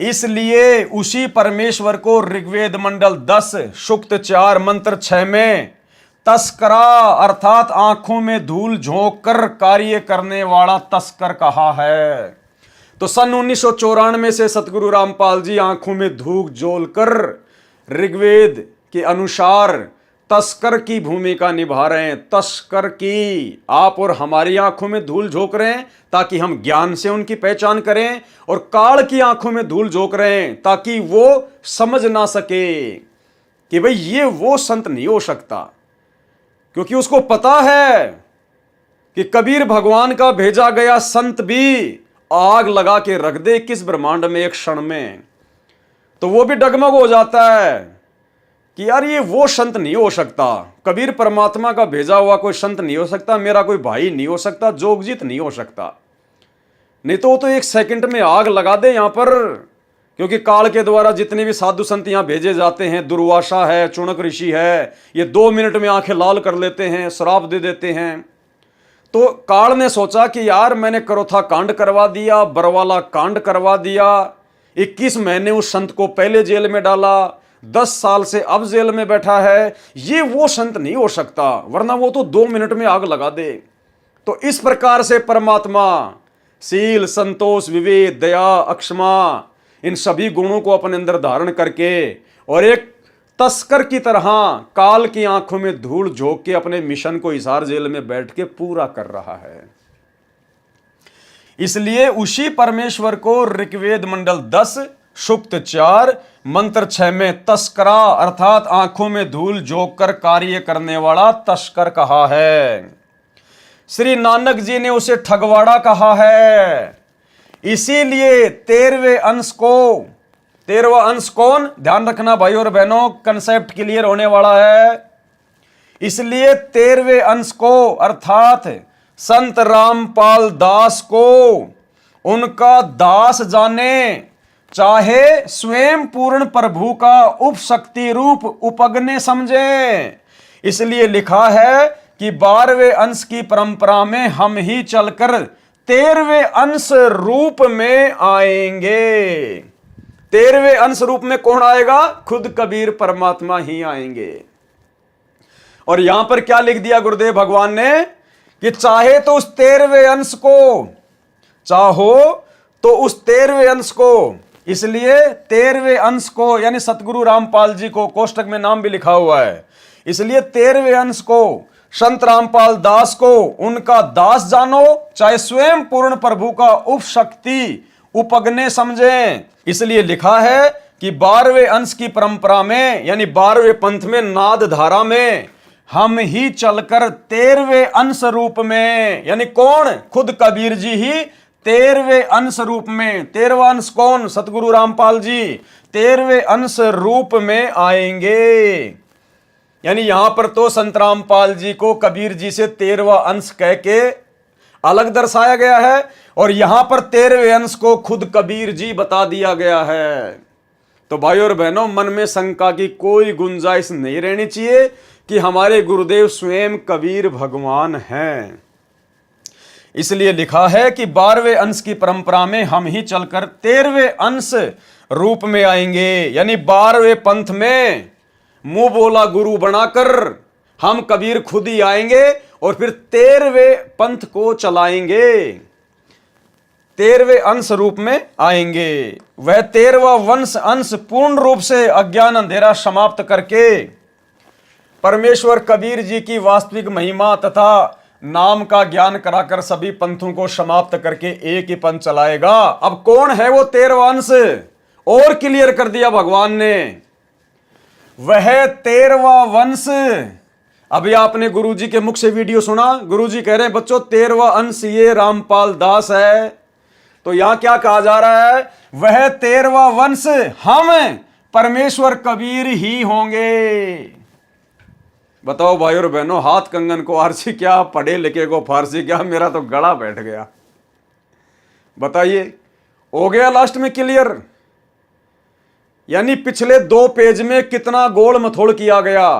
इसलिए उसी परमेश्वर को ऋग्वेद मंडल 10 सूक्त 4 मंत्र 6 में तस्करा अर्थात आंखों में धूल झोंक कर कार्य करने वाला तस्कर कहा है। तो सन 1994 से सतगुरु रामपाल जी आंखों में धूल झोलकर ऋग्वेद के अनुसार तस्कर की भूमिका निभा रहे हैं। तस्कर की, आप और हमारी आंखों में धूल झोंक रहे हैं ताकि हम ज्ञान से उनकी पहचान करें, और काल की आंखों में धूल झोंक रहे हैं ताकि वो समझ ना सके कि भाई ये वो संत नहीं हो सकता, क्योंकि उसको पता है कि कबीर भगवान का भेजा गया संत भी आग लगा के रख दे किस ब्रह्मांड में एक क्षण में, तो वो भी डगमग हो जाता है कि यार ये वो संत नहीं हो सकता, कबीर परमात्मा का भेजा हुआ कोई संत नहीं हो सकता, मेरा कोई भाई नहीं हो सकता, जोगजीत नहीं हो सकता। नहीं तो वो तो एक सेकंड में आग लगा दे यहां पर, क्योंकि काल के द्वारा जितने भी साधु संत यहां भेजे जाते हैं, दुर्वासा है, चुनक ऋषि है, ये 2 मिनट में आंखें लाल कर लेते हैं, श्राप दे देते हैं। तो काल ने सोचा कि यार मैंने करोथा कांड करवा दिया, बरवाला कांड करवा दिया, 21 महीने उस संत को पहले जेल में डाला, 10 साल से अब जेल में बैठा है, ये वो संत नहीं हो सकता, वरना वो तो 2 मिनट में आग लगा दे। तो इस प्रकार से परमात्मा शील, संतोष, विवेक, दया, अक्षमा, इन सभी गुणों को अपने अंदर धारण करके और एक तस्कर की तरह काल की आंखों में धूल झोंक के अपने मिशन को हिसार जेल में बैठ के पूरा कर रहा है। इसलिए उसी परमेश्वर को ऋग्वेद मंडल 10 सुप्त 4, मंत्र 6 में तस्करा अर्थात आंखों में धूल झोंक कर कार्य करने वाला तस्कर कहा है। श्री नानक जी ने उसे ठगवाड़ा कहा है। इसीलिए 13वें अंश को, 13वां अंश कौन, ध्यान रखना भाई और बहनों, कंसेप्ट क्लियर होने वाला है। इसलिए 13वें अंश को अर्थात संत रामपाल दास को उनका दास जाने, चाहे स्वयं पूर्ण प्रभु का उपशक्ति रूप उपगने समझे। इसलिए लिखा है कि 12वें अंश की परंपरा में हम ही चलकर 13वें अंश रूप में आएंगे। 13वें अंश रूप में कौन आएगा? खुद कबीर परमात्मा ही आएंगे। और यहां पर क्या लिख दिया गुरुदेव भगवान ने कि चाहे तो उस 13वें अंश को, चाहो तो उस 13वें अंश को, इसलिए 13वें अंश को यानी सतगुरु रामपाल जी को, कोष्टक में नाम भी लिखा हुआ है, इसलिए 13वें अंश को संत रामपाल दास को उनका दास जानो, चाहे स्वयं पूर्ण प्रभु का उपशक्ति उपगने समझें। इसलिए लिखा है कि 12वें अंश की परंपरा में यानी 12वें पंथ में नाद धारा में हम ही चलकर 13वें अंश रूप में, यानी कौन? खुद कबीर जी ही 13वें अंश रूप में। 13वां अंश कौन? सतगुरु रामपाल जी 13वें अंश रूप में आएंगे। यानी यहां पर तो संत रामपाल जी को कबीर जी से 13वां अंश कह के अलग दर्शाया गया है, और यहां पर 13वें अंश को खुद कबीर जी बता दिया गया है। तो भाई और बहनों, मन में शंका की कोई गुंजाइश नहीं रहनी चाहिए कि हमारे गुरुदेव स्वयं कबीर भगवान हैं। इसलिए लिखा है कि 12वें अंश की परंपरा में हम ही चलकर 13वें अंश रूप में आएंगे, यानी 12वें पंथ में मुंह बोला गुरु बनाकर हम कबीर खुद ही आएंगे और फिर 13वें पंथ को चलाएंगे, 13वें अंश रूप में आएंगे। वह 13वां वंश अंश पूर्ण रूप से अज्ञान अंधेरा समाप्त करके परमेश्वर कबीर जी की वास्तविक महिमा तथा नाम का ज्ञान कराकर सभी पंथों को समाप्त करके एक ही पंथ चलाएगा। अब कौन है वो 13वां अंश? और क्लियर कर दिया भगवान ने, वह 13वां वंश। अभी आपने गुरुजी के मुख से वीडियो सुना, गुरुजी कह रहे हैं बच्चों 13वां अंश ये रामपाल दास है। तो यहां क्या कहा जा रहा है? वह 13वां वंश हम परमेश्वर कबीर ही होंगे। बताओ भाई और बहनों, हाथ कंगन को आरसी क्या, पढ़े लिखे को फारसी क्या, मेरा तो गला बैठ गया। बताइए, हो गया लास्ट में क्लियर? यानी पिछले 2 पेज में कितना गोल मथोड़ किया गया,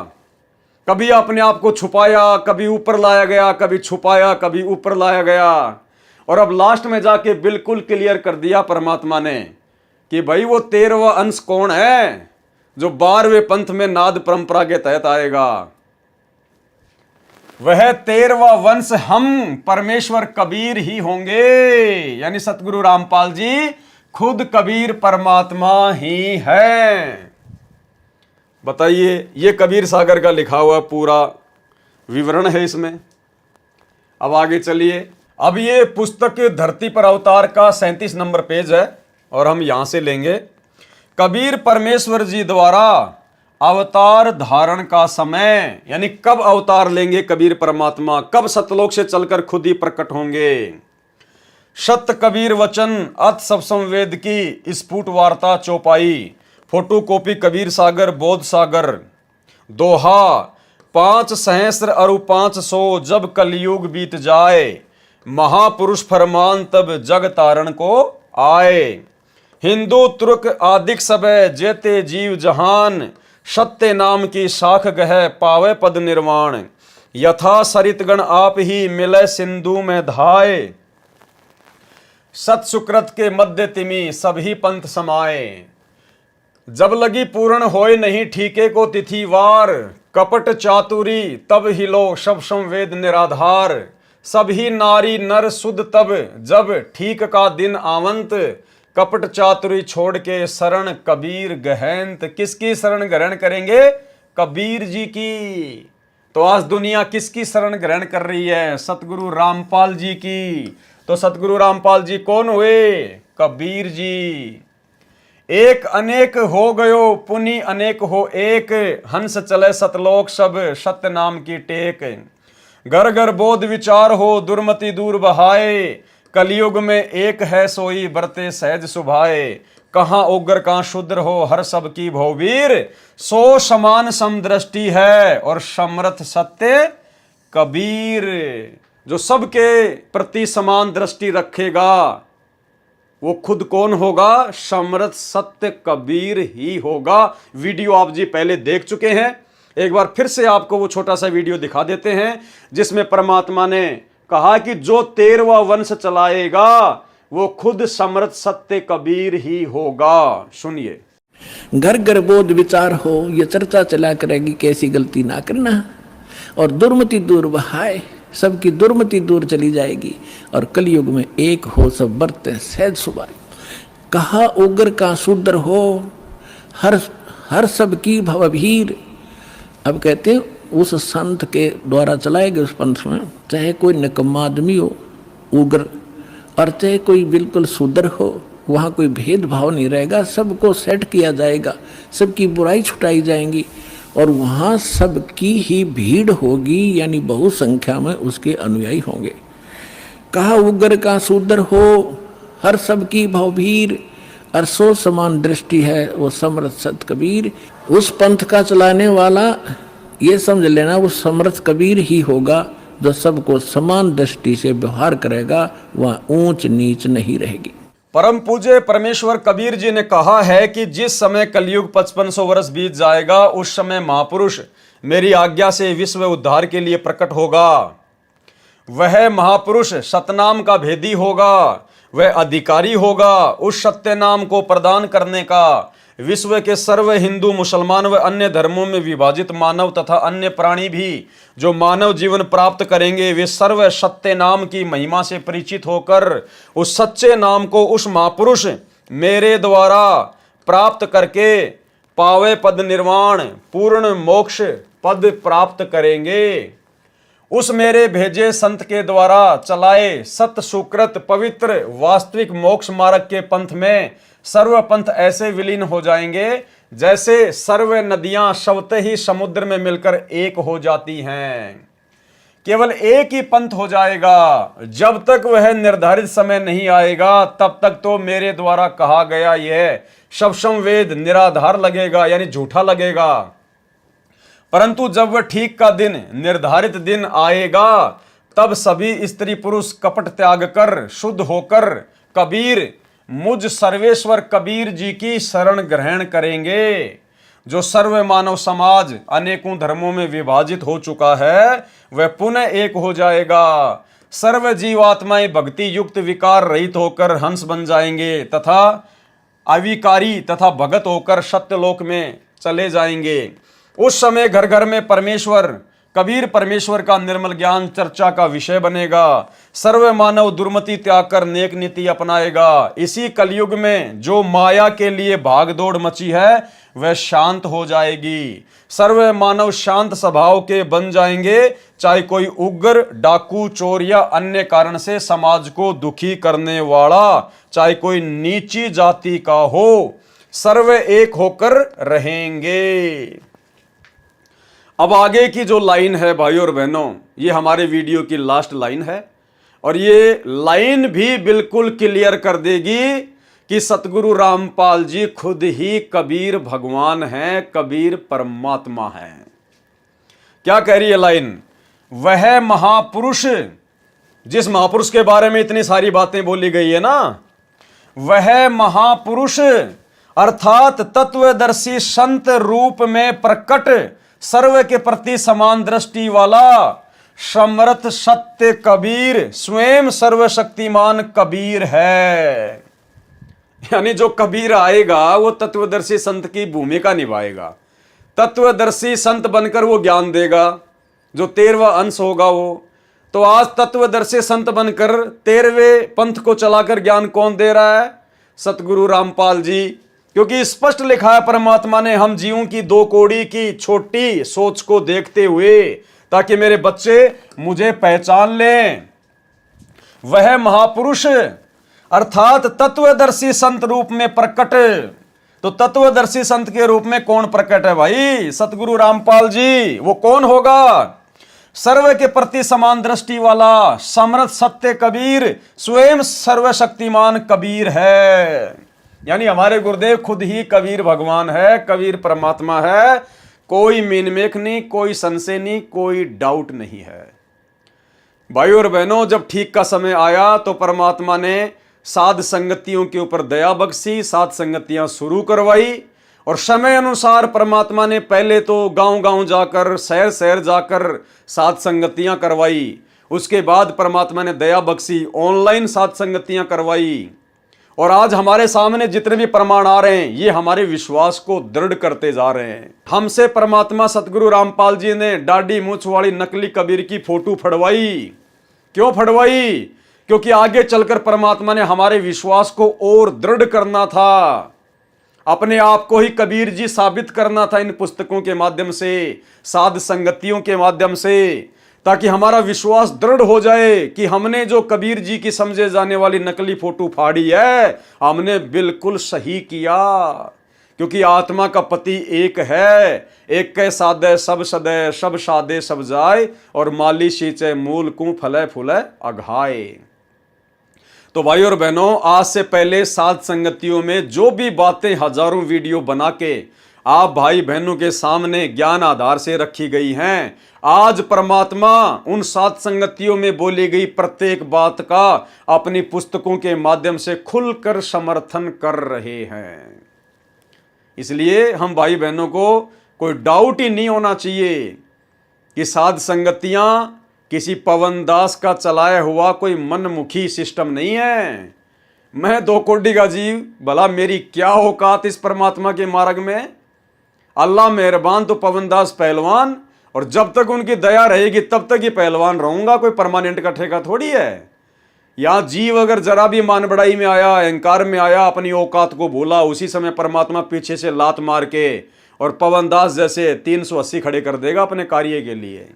कभी अपने आप को छुपाया, कभी ऊपर लाया गया, कभी छुपाया, कभी ऊपर लाया गया, और अब लास्ट में जाके बिल्कुल क्लियर कर दिया परमात्मा ने कि भाई वो 13वां अंश कौन है जो 12वें पंथ में नाद परंपरा के तहत आएगा। वह 13वां वंश हम परमेश्वर कबीर ही होंगे, यानी सतगुरु रामपाल जी खुद कबीर परमात्मा ही है। बताइए, ये कबीर सागर का लिखा हुआ पूरा विवरण है इसमें। अब आगे चलिए, अब ये पुस्तक धरती पर अवतार का 37 नंबर पेज है और हम यहां से लेंगे। कबीर परमेश्वर जी द्वारा अवतार धारण का समय, यानी कब अवतार लेंगे कबीर परमात्मा, कब सतलोक से चलकर खुद ही प्रकट होंगे। सत्य कबीर वचन अत सब संवेद की स्फुट वार्ता चौपाई, फोटो कॉपी कबीर सागर बोध सागर, दोहा 5 सहस्र अरु 500 जब कलयुग बीत जाए, महापुरुष फरमान तब जग तारण को आए। हिंदू तुर्क आदिक सबे जेते जीव जहान, सत्य नाम की शाख गह पावे पद निर्वाण, यथा सरितगण आप ही मिले सिंधु में धाए, सत सुकृत के मध्य तिमि सभी पंथ समाए, जब लगी पूर्ण होए नहीं ठीके को तिथिवार, कपट चातुरी तब हिलो सब संवेद निराधार, सभी नारी नर सुध तब जब ठीक का दिन आवंत, कपट चातुरी छोड़ के शरण कबीर गहंत। किसकी शरण ग्रहण करेंगे? कबीर जी की। तो आज दुनिया किसकी शरण ग्रहण कर रही है? सतगुरु रामपाल जी की। तो सतगुरु रामपाल जी कौन हुए? कबीर जी। एक अनेक हो गयो पुनि अनेक हो एक, हंस चले सतलोक सब सत्य नाम की टेक। घर घर बोध विचार हो दुर्मति दूर बहाए, कलयुग में एक है सोई बरते सहज सुभाए। कहाँ उग्र कहाँ शुद्र हो हर सब की भौवीर, सो समान समदृष्टि है और समर्थ सत्य कबीर। जो सबके प्रति समान दृष्टि रखेगा वो खुद कौन होगा? समर्थ सत्य कबीर ही होगा। वीडियो आप जी पहले देख चुके हैं, एक बार फिर से आपको वो छोटा सा वीडियो दिखा देते हैं जिसमें परमात्मा ने कहा कि जो 13वां वंश चलाएगा वो खुद समर्थ सत्य कबीर ही होगा। सुनिए। घर घर बोध विचार हो, ये चर्चा चला करेगी कैसी गलती ना करना, और दुर्मति दूर बहाए, सबकी दुर्मति दूर चली जाएगी, और कलयुग में एक हो सब बरते सहज सुभाए। कहा उग्र का शूद्र हो हर सब की भवभीर। अब कहते हैं उस संत के द्वारा चलाए गए उस पंथ में चाहे कोई निकम्मा आदमी हो उग्र, और चाहे कोई बिल्कुल शूद्र हो, वहाँ कोई भेदभाव नहीं रहेगा, सबको सेट किया जाएगा, सबकी बुराई छुटाई जाएंगी, और वहाँ सबकी ही भीड़ होगी, यानी बहु संख्या में उसके अनुयायी होंगे। कहा उग्र का शूद्र हो हर सबकी भवभीर, और सो समान दृष्टि है वो समर्थ सत कबीर। उस पंथ का चलाने वाला ये समझ लेना वो समर्थ कबीर ही होगा, जो सबको समान दृष्टि से व्यवहार करेगा, वहाँ ऊंच नीच नहीं रहेगी। परम पूज्य परमेश्वर कबीर जी ने कहा है कि जिस समय कलयुग 5500 वर्ष बीत जाएगा उस समय महापुरुष मेरी आज्ञा से विश्व उद्धार के लिए प्रकट होगा। वह महापुरुष सतनाम का भेदी होगा, वह अधिकारी होगा उस सत्य नाम को प्रदान करने का। विश्व के सर्व हिंदू मुसलमान व अन्य धर्मों में विभाजित मानव तथा अन्य प्राणी भी जो मानव जीवन प्राप्त करेंगे वे सर्व सत्य नाम की महिमा से परिचित होकर उस सच्चे नाम को उस महापुरुष मेरे द्वारा प्राप्त करके पावे पद निर्वाण पूर्ण मोक्ष पद प्राप्त करेंगे। उस मेरे भेजे संत के द्वारा चलाए सत सुकृत पवित्र वास्तविक मोक्ष मार्ग के पंथ में सर्व पंथ ऐसे विलीन हो जाएंगे जैसे सर्व नदियां स्वतः ही समुद्र में मिलकर एक हो जाती हैं। केवल एक ही पंथ हो जाएगा। जब तक वह निर्धारित समय नहीं आएगा तब तक तो मेरे द्वारा कहा गया यह सब संवेद निराधार लगेगा, यानी झूठा लगेगा। परंतु जब वह ठीक का दिन निर्धारित दिन आएगा तब सभी स्त्री पुरुष कपट त्याग कर शुद्ध होकर कबीर मुझ सर्वेश्वर कबीर जी की शरण ग्रहण करेंगे। जो सर्व मानव समाज अनेकों धर्मों में विभाजित हो चुका है वह पुनः एक हो जाएगा। सर्व जीवात्माएं भक्ति युक्त विकार रहित होकर हंस बन जाएंगे तथा अविकारी तथा भगत होकर सत्यलोक में चले जाएंगे। उस समय घर घर में परमेश्वर कबीर परमेश्वर का निर्मल ज्ञान चर्चा का विषय बनेगा। सर्व मानव दुर्मति त्याग कर नेक नीति अपनाएगा। इसी कलयुग में जो माया के लिए भागदौड़ मची है वह शांत हो जाएगी। सर्व मानव शांत स्वभाव के बन जाएंगे, चाहे कोई उग्र डाकू चोर या अन्य कारण से समाज को दुखी करने वाला चाहे कोई नीची जाति का हो, सर्व एक होकर रहेंगे। अब आगे की जो लाइन है भाइयों और बहनों, ये हमारे वीडियो की लास्ट लाइन है और ये लाइन भी बिल्कुल क्लियर कर देगी कि सतगुरु रामपाल जी खुद ही कबीर भगवान हैं, कबीर परमात्मा हैं। क्या कह रही है लाइन? वह महापुरुष, जिस महापुरुष के बारे में इतनी सारी बातें बोली गई है ना, वह महापुरुष अर्थात तत्वदर्शी संत रूप में प्रकट सर्व के प्रति समान दृष्टि वाला समर्थ सत्य कबीर स्वयं सर्वशक्तिमान कबीर है। यानी जो कबीर आएगा वो तत्वदर्शी संत की भूमिका निभाएगा। तत्वदर्शी संत बनकर वो ज्ञान देगा, जो 13वां अंश होगा वो। तो आज तत्वदर्शी संत बनकर 13वें पंथ को चलाकर ज्ञान कौन दे रहा है? सतगुरु रामपाल जी। क्योंकि स्पष्ट लिखा है परमात्मा ने, हम जीवों की 2 कौड़ी की छोटी सोच को देखते हुए ताकि मेरे बच्चे मुझे पहचान लें। वह महापुरुष अर्थात तत्वदर्शी संत रूप में प्रकट तो तत्वदर्शी संत के रूप में कौन प्रकट है भाई? सतगुरु रामपाल जी। वो कौन होगा? सर्व के प्रति समान दृष्टि वाला समर्थ सत्य कबीर स्वयं सर्वशक्तिमान कबीर है। यानी हमारे गुरुदेव खुद ही कबीर भगवान है, कबीर परमात्मा है। कोई मीनमेख नहीं, कोई संशय नहीं, कोई डाउट नहीं है। भाई और बहनों, जब ठीक का समय आया तो परमात्मा ने साध संगतियों के ऊपर दया बख्शी, साध संगतियां शुरू करवाई। और समय अनुसार परमात्मा ने पहले तो गांव-गांव जाकर, शहर शहर जाकर साध संगतियां करवाई। उसके बाद परमात्मा ने दया बख्शी, ऑनलाइन साध संगतियां करवाई। और आज हमारे सामने जितने भी प्रमाण आ रहे हैं, ये हमारे विश्वास को दृढ़ करते जा रहे हैं। हमसे परमात्मा सतगुरु रामपाल जी ने दाढ़ी मूंछ वाली नकली कबीर की फोटो फड़वाई। क्यों फड़वाई? क्योंकि आगे चलकर परमात्मा ने हमारे विश्वास को और दृढ़ करना था, अपने आप को ही कबीर जी साबित करना था इन पुस्तकों के माध्यम से, साध संगतियों के माध्यम से, ताकि हमारा विश्वास दृढ़ हो जाए कि हमने जो कबीर जी की समझे जाने वाली नकली फोटो फाड़ी है, हमने बिल्कुल सही किया। क्योंकि आत्मा का पति एक है, एक कै साधे सब सदै, सब साधे सब जाए, और माली सींचे मूल को फले फूले अघाए। तो भाई और बहनों, आज से पहले साध संगतियों में जो भी बातें हजारों वीडियो बना के आप भाई बहनों के सामने ज्ञान आधार से रखी गई हैं, आज परमात्मा उन साध संगतियों में बोली गई प्रत्येक बात का अपनी पुस्तकों के माध्यम से खुलकर समर्थन कर रहे हैं। इसलिए हम भाई बहनों को कोई डाउट ही नहीं होना चाहिए कि साध संगतियां किसी पवन दास का चलाया हुआ कोई मनमुखी सिस्टम नहीं है। मैं 2 कोड़ी का जीव, भला मेरी क्या औकात इस परमात्मा के मार्ग में। अल्लाह मेहरबान तो पवन दास पहलवान, और जब तक उनकी दया रहेगी तब तक ही पहलवान रहूंगा, कोई परमानेंट का ठेका थोड़ी है। या जीव अगर जरा भी मान बड़ाई में आया, अहंकार में आया, अपनी औकात को भूला, उसी समय परमात्मा पीछे से लात मार के और पवन दास जैसे 380 खड़े कर देगा अपने कार्य के लिए।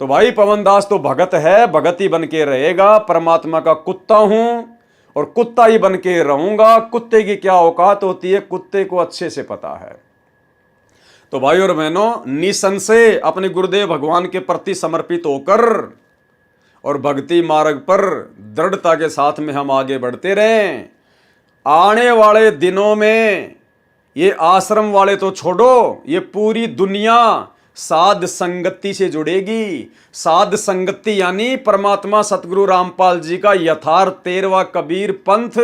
तो भाई पवन दास तो भगत है, भगत ही बन के रहेगा। परमात्मा का कुत्ता हूं और कुत्ता ही बन के रहूंगा। कुत्ते की क्या औकात होती है, कुत्ते को अच्छे से पता है। तो भाई और बहनों, निसंशय अपने गुरुदेव भगवान के प्रति समर्पित होकर और भक्ति मार्ग पर दृढ़ता के साथ में हम आगे बढ़ते रहें। आने वाले दिनों में ये आश्रम वाले तो छोड़ो, ये पूरी दुनिया साध संगति से जुड़ेगी। साध संगति यानी परमात्मा सतगुरु रामपाल जी का यथार्थ 13वां कबीर पंथ,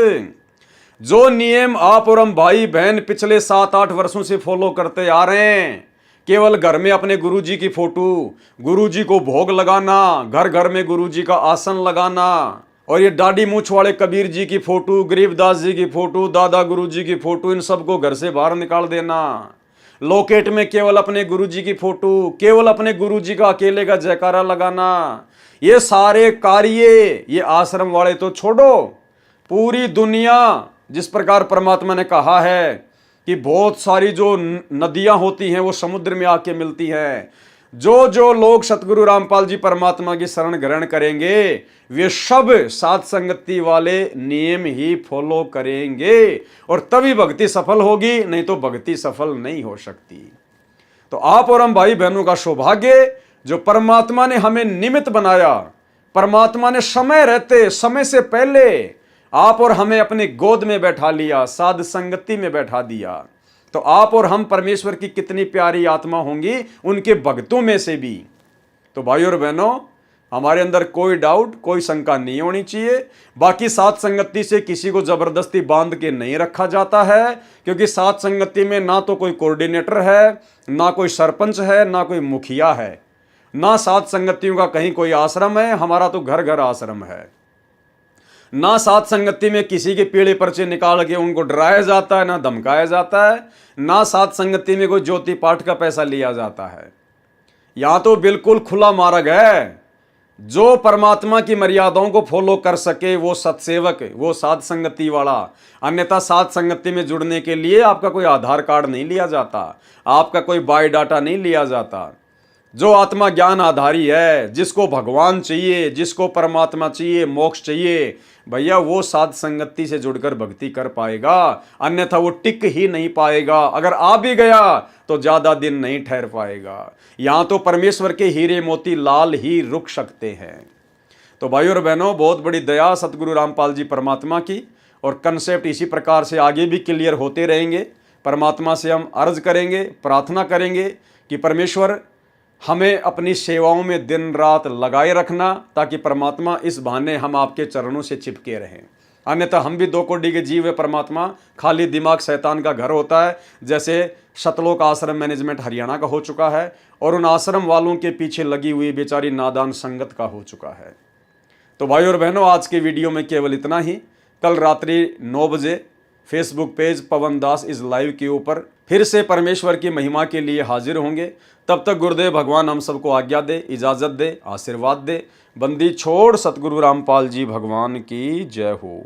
जो नियम आप और हम भाई बहन पिछले 7-8 वर्षों से फॉलो करते आ रहे हैं। केवल घर में अपने गुरुजी की फोटो, गुरुजी को भोग लगाना, घर घर में गुरुजी का आसन लगाना, और ये दाढ़ी मूंछ वाले कबीर जी की फोटो, गरीबदास जी की फोटो, दादा गुरुजी की फोटो, इन सबको घर से बाहर निकाल देना। लॉकेट में केवल अपने गुरुजी की फोटो, केवल अपने गुरुजी का अकेले का जयकारा लगाना, ये सारे कार्य ये आश्रम वाले तो छोड़ो, पूरी दुनिया जिस प्रकार परमात्मा ने कहा है कि बहुत सारी जो नदियां होती हैं वो समुद्र में आके मिलती हैं। जो जो लोग सतगुरु रामपाल जी परमात्मा की शरण ग्रहण करेंगे, वे सब साध संगति वाले नियम ही फॉलो करेंगे, और तभी भक्ति सफल होगी, नहीं तो भक्ति सफल नहीं हो सकती। तो आप और हम भाई बहनों का सौभाग्य, जो परमात्मा ने हमें निमित्त बनाया, परमात्मा ने समय रहते, समय से पहले आप और हमें अपनी गोद में बैठा लिया, साध संगति में बैठा दिया। तो आप और हम परमेश्वर की कितनी प्यारी आत्मा होंगी उनके भक्तों में से भी। तो भाई और बहनों, हमारे अंदर कोई डाउट, कोई शंका नहीं होनी चाहिए। बाकी साध संगति से किसी को जबरदस्ती बांध के नहीं रखा जाता है, क्योंकि साध संगति में ना तो कोई कोऑर्डिनेटर है, ना कोई सरपंच है, ना कोई मुखिया है, ना साध संगतियों का कहीं कोई आश्रम है। हमारा तो घर घर आश्रम है। ना साध संगति में किसी के पीले पर्चे निकाल के उनको डराया जाता है, ना धमकाया जाता है, ना साध संगति में कोई ज्योति पाठ का पैसा लिया जाता है। यहां तो बिल्कुल खुला मार्ग है। जो परमात्मा की मर्यादाओं को फॉलो कर सके वो सत्सेवक, वो साध संगति वाला। अन्यथा साध संगति में जुड़ने के लिए आपका कोई आधार कार्ड नहीं लिया जाता, आपका कोई बायोडाटा नहीं लिया जाता। जो आत्मा ज्ञान आधारी है, जिसको भगवान चाहिए, जिसको परमात्मा चाहिए, मोक्ष चाहिए, भैया वो साध संगति से जुड़कर भक्ति कर पाएगा, अन्यथा वो टिक ही नहीं पाएगा। अगर आ भी गया तो ज्यादा दिन नहीं ठहर पाएगा। यहां तो परमेश्वर के हीरे मोती लाल ही रुक सकते हैं। तो भाइयों और बहनों, बहुत बड़ी दया सतगुरु रामपाल जी परमात्मा की, और कंसेप्ट इसी प्रकार से आगे भी क्लियर होते रहेंगे। परमात्मा से हम अर्ज करेंगे, प्रार्थना करेंगे कि परमेश्वर हमें अपनी सेवाओं में दिन रात लगाए रखना, ताकि परमात्मा इस बहाने हम आपके चरणों से चिपके रहें। अन्यथा हम भी दो कोटि के जीव है परमात्मा, खाली दिमाग शैतान का घर होता है। जैसे सतलोक आश्रम मैनेजमेंट हरियाणा का हो चुका है, और उन आश्रम वालों के पीछे लगी हुई बेचारी नादान संगत का हो चुका है। तो भाइयों और बहनों, आज के वीडियो में केवल इतना ही। कल रात्रि 9 बजे Facebook page Pawan Das is live के ऊपर फिर से परमेश्वर की महिमा के लिए हाजिर होंगे। तब तक गुरुदेव भगवान हम सबको आज्ञा दे, इजाज़त दे, आशीर्वाद दे। बंदी छोड़ सतगुरु रामपाल जी भगवान की जय हो।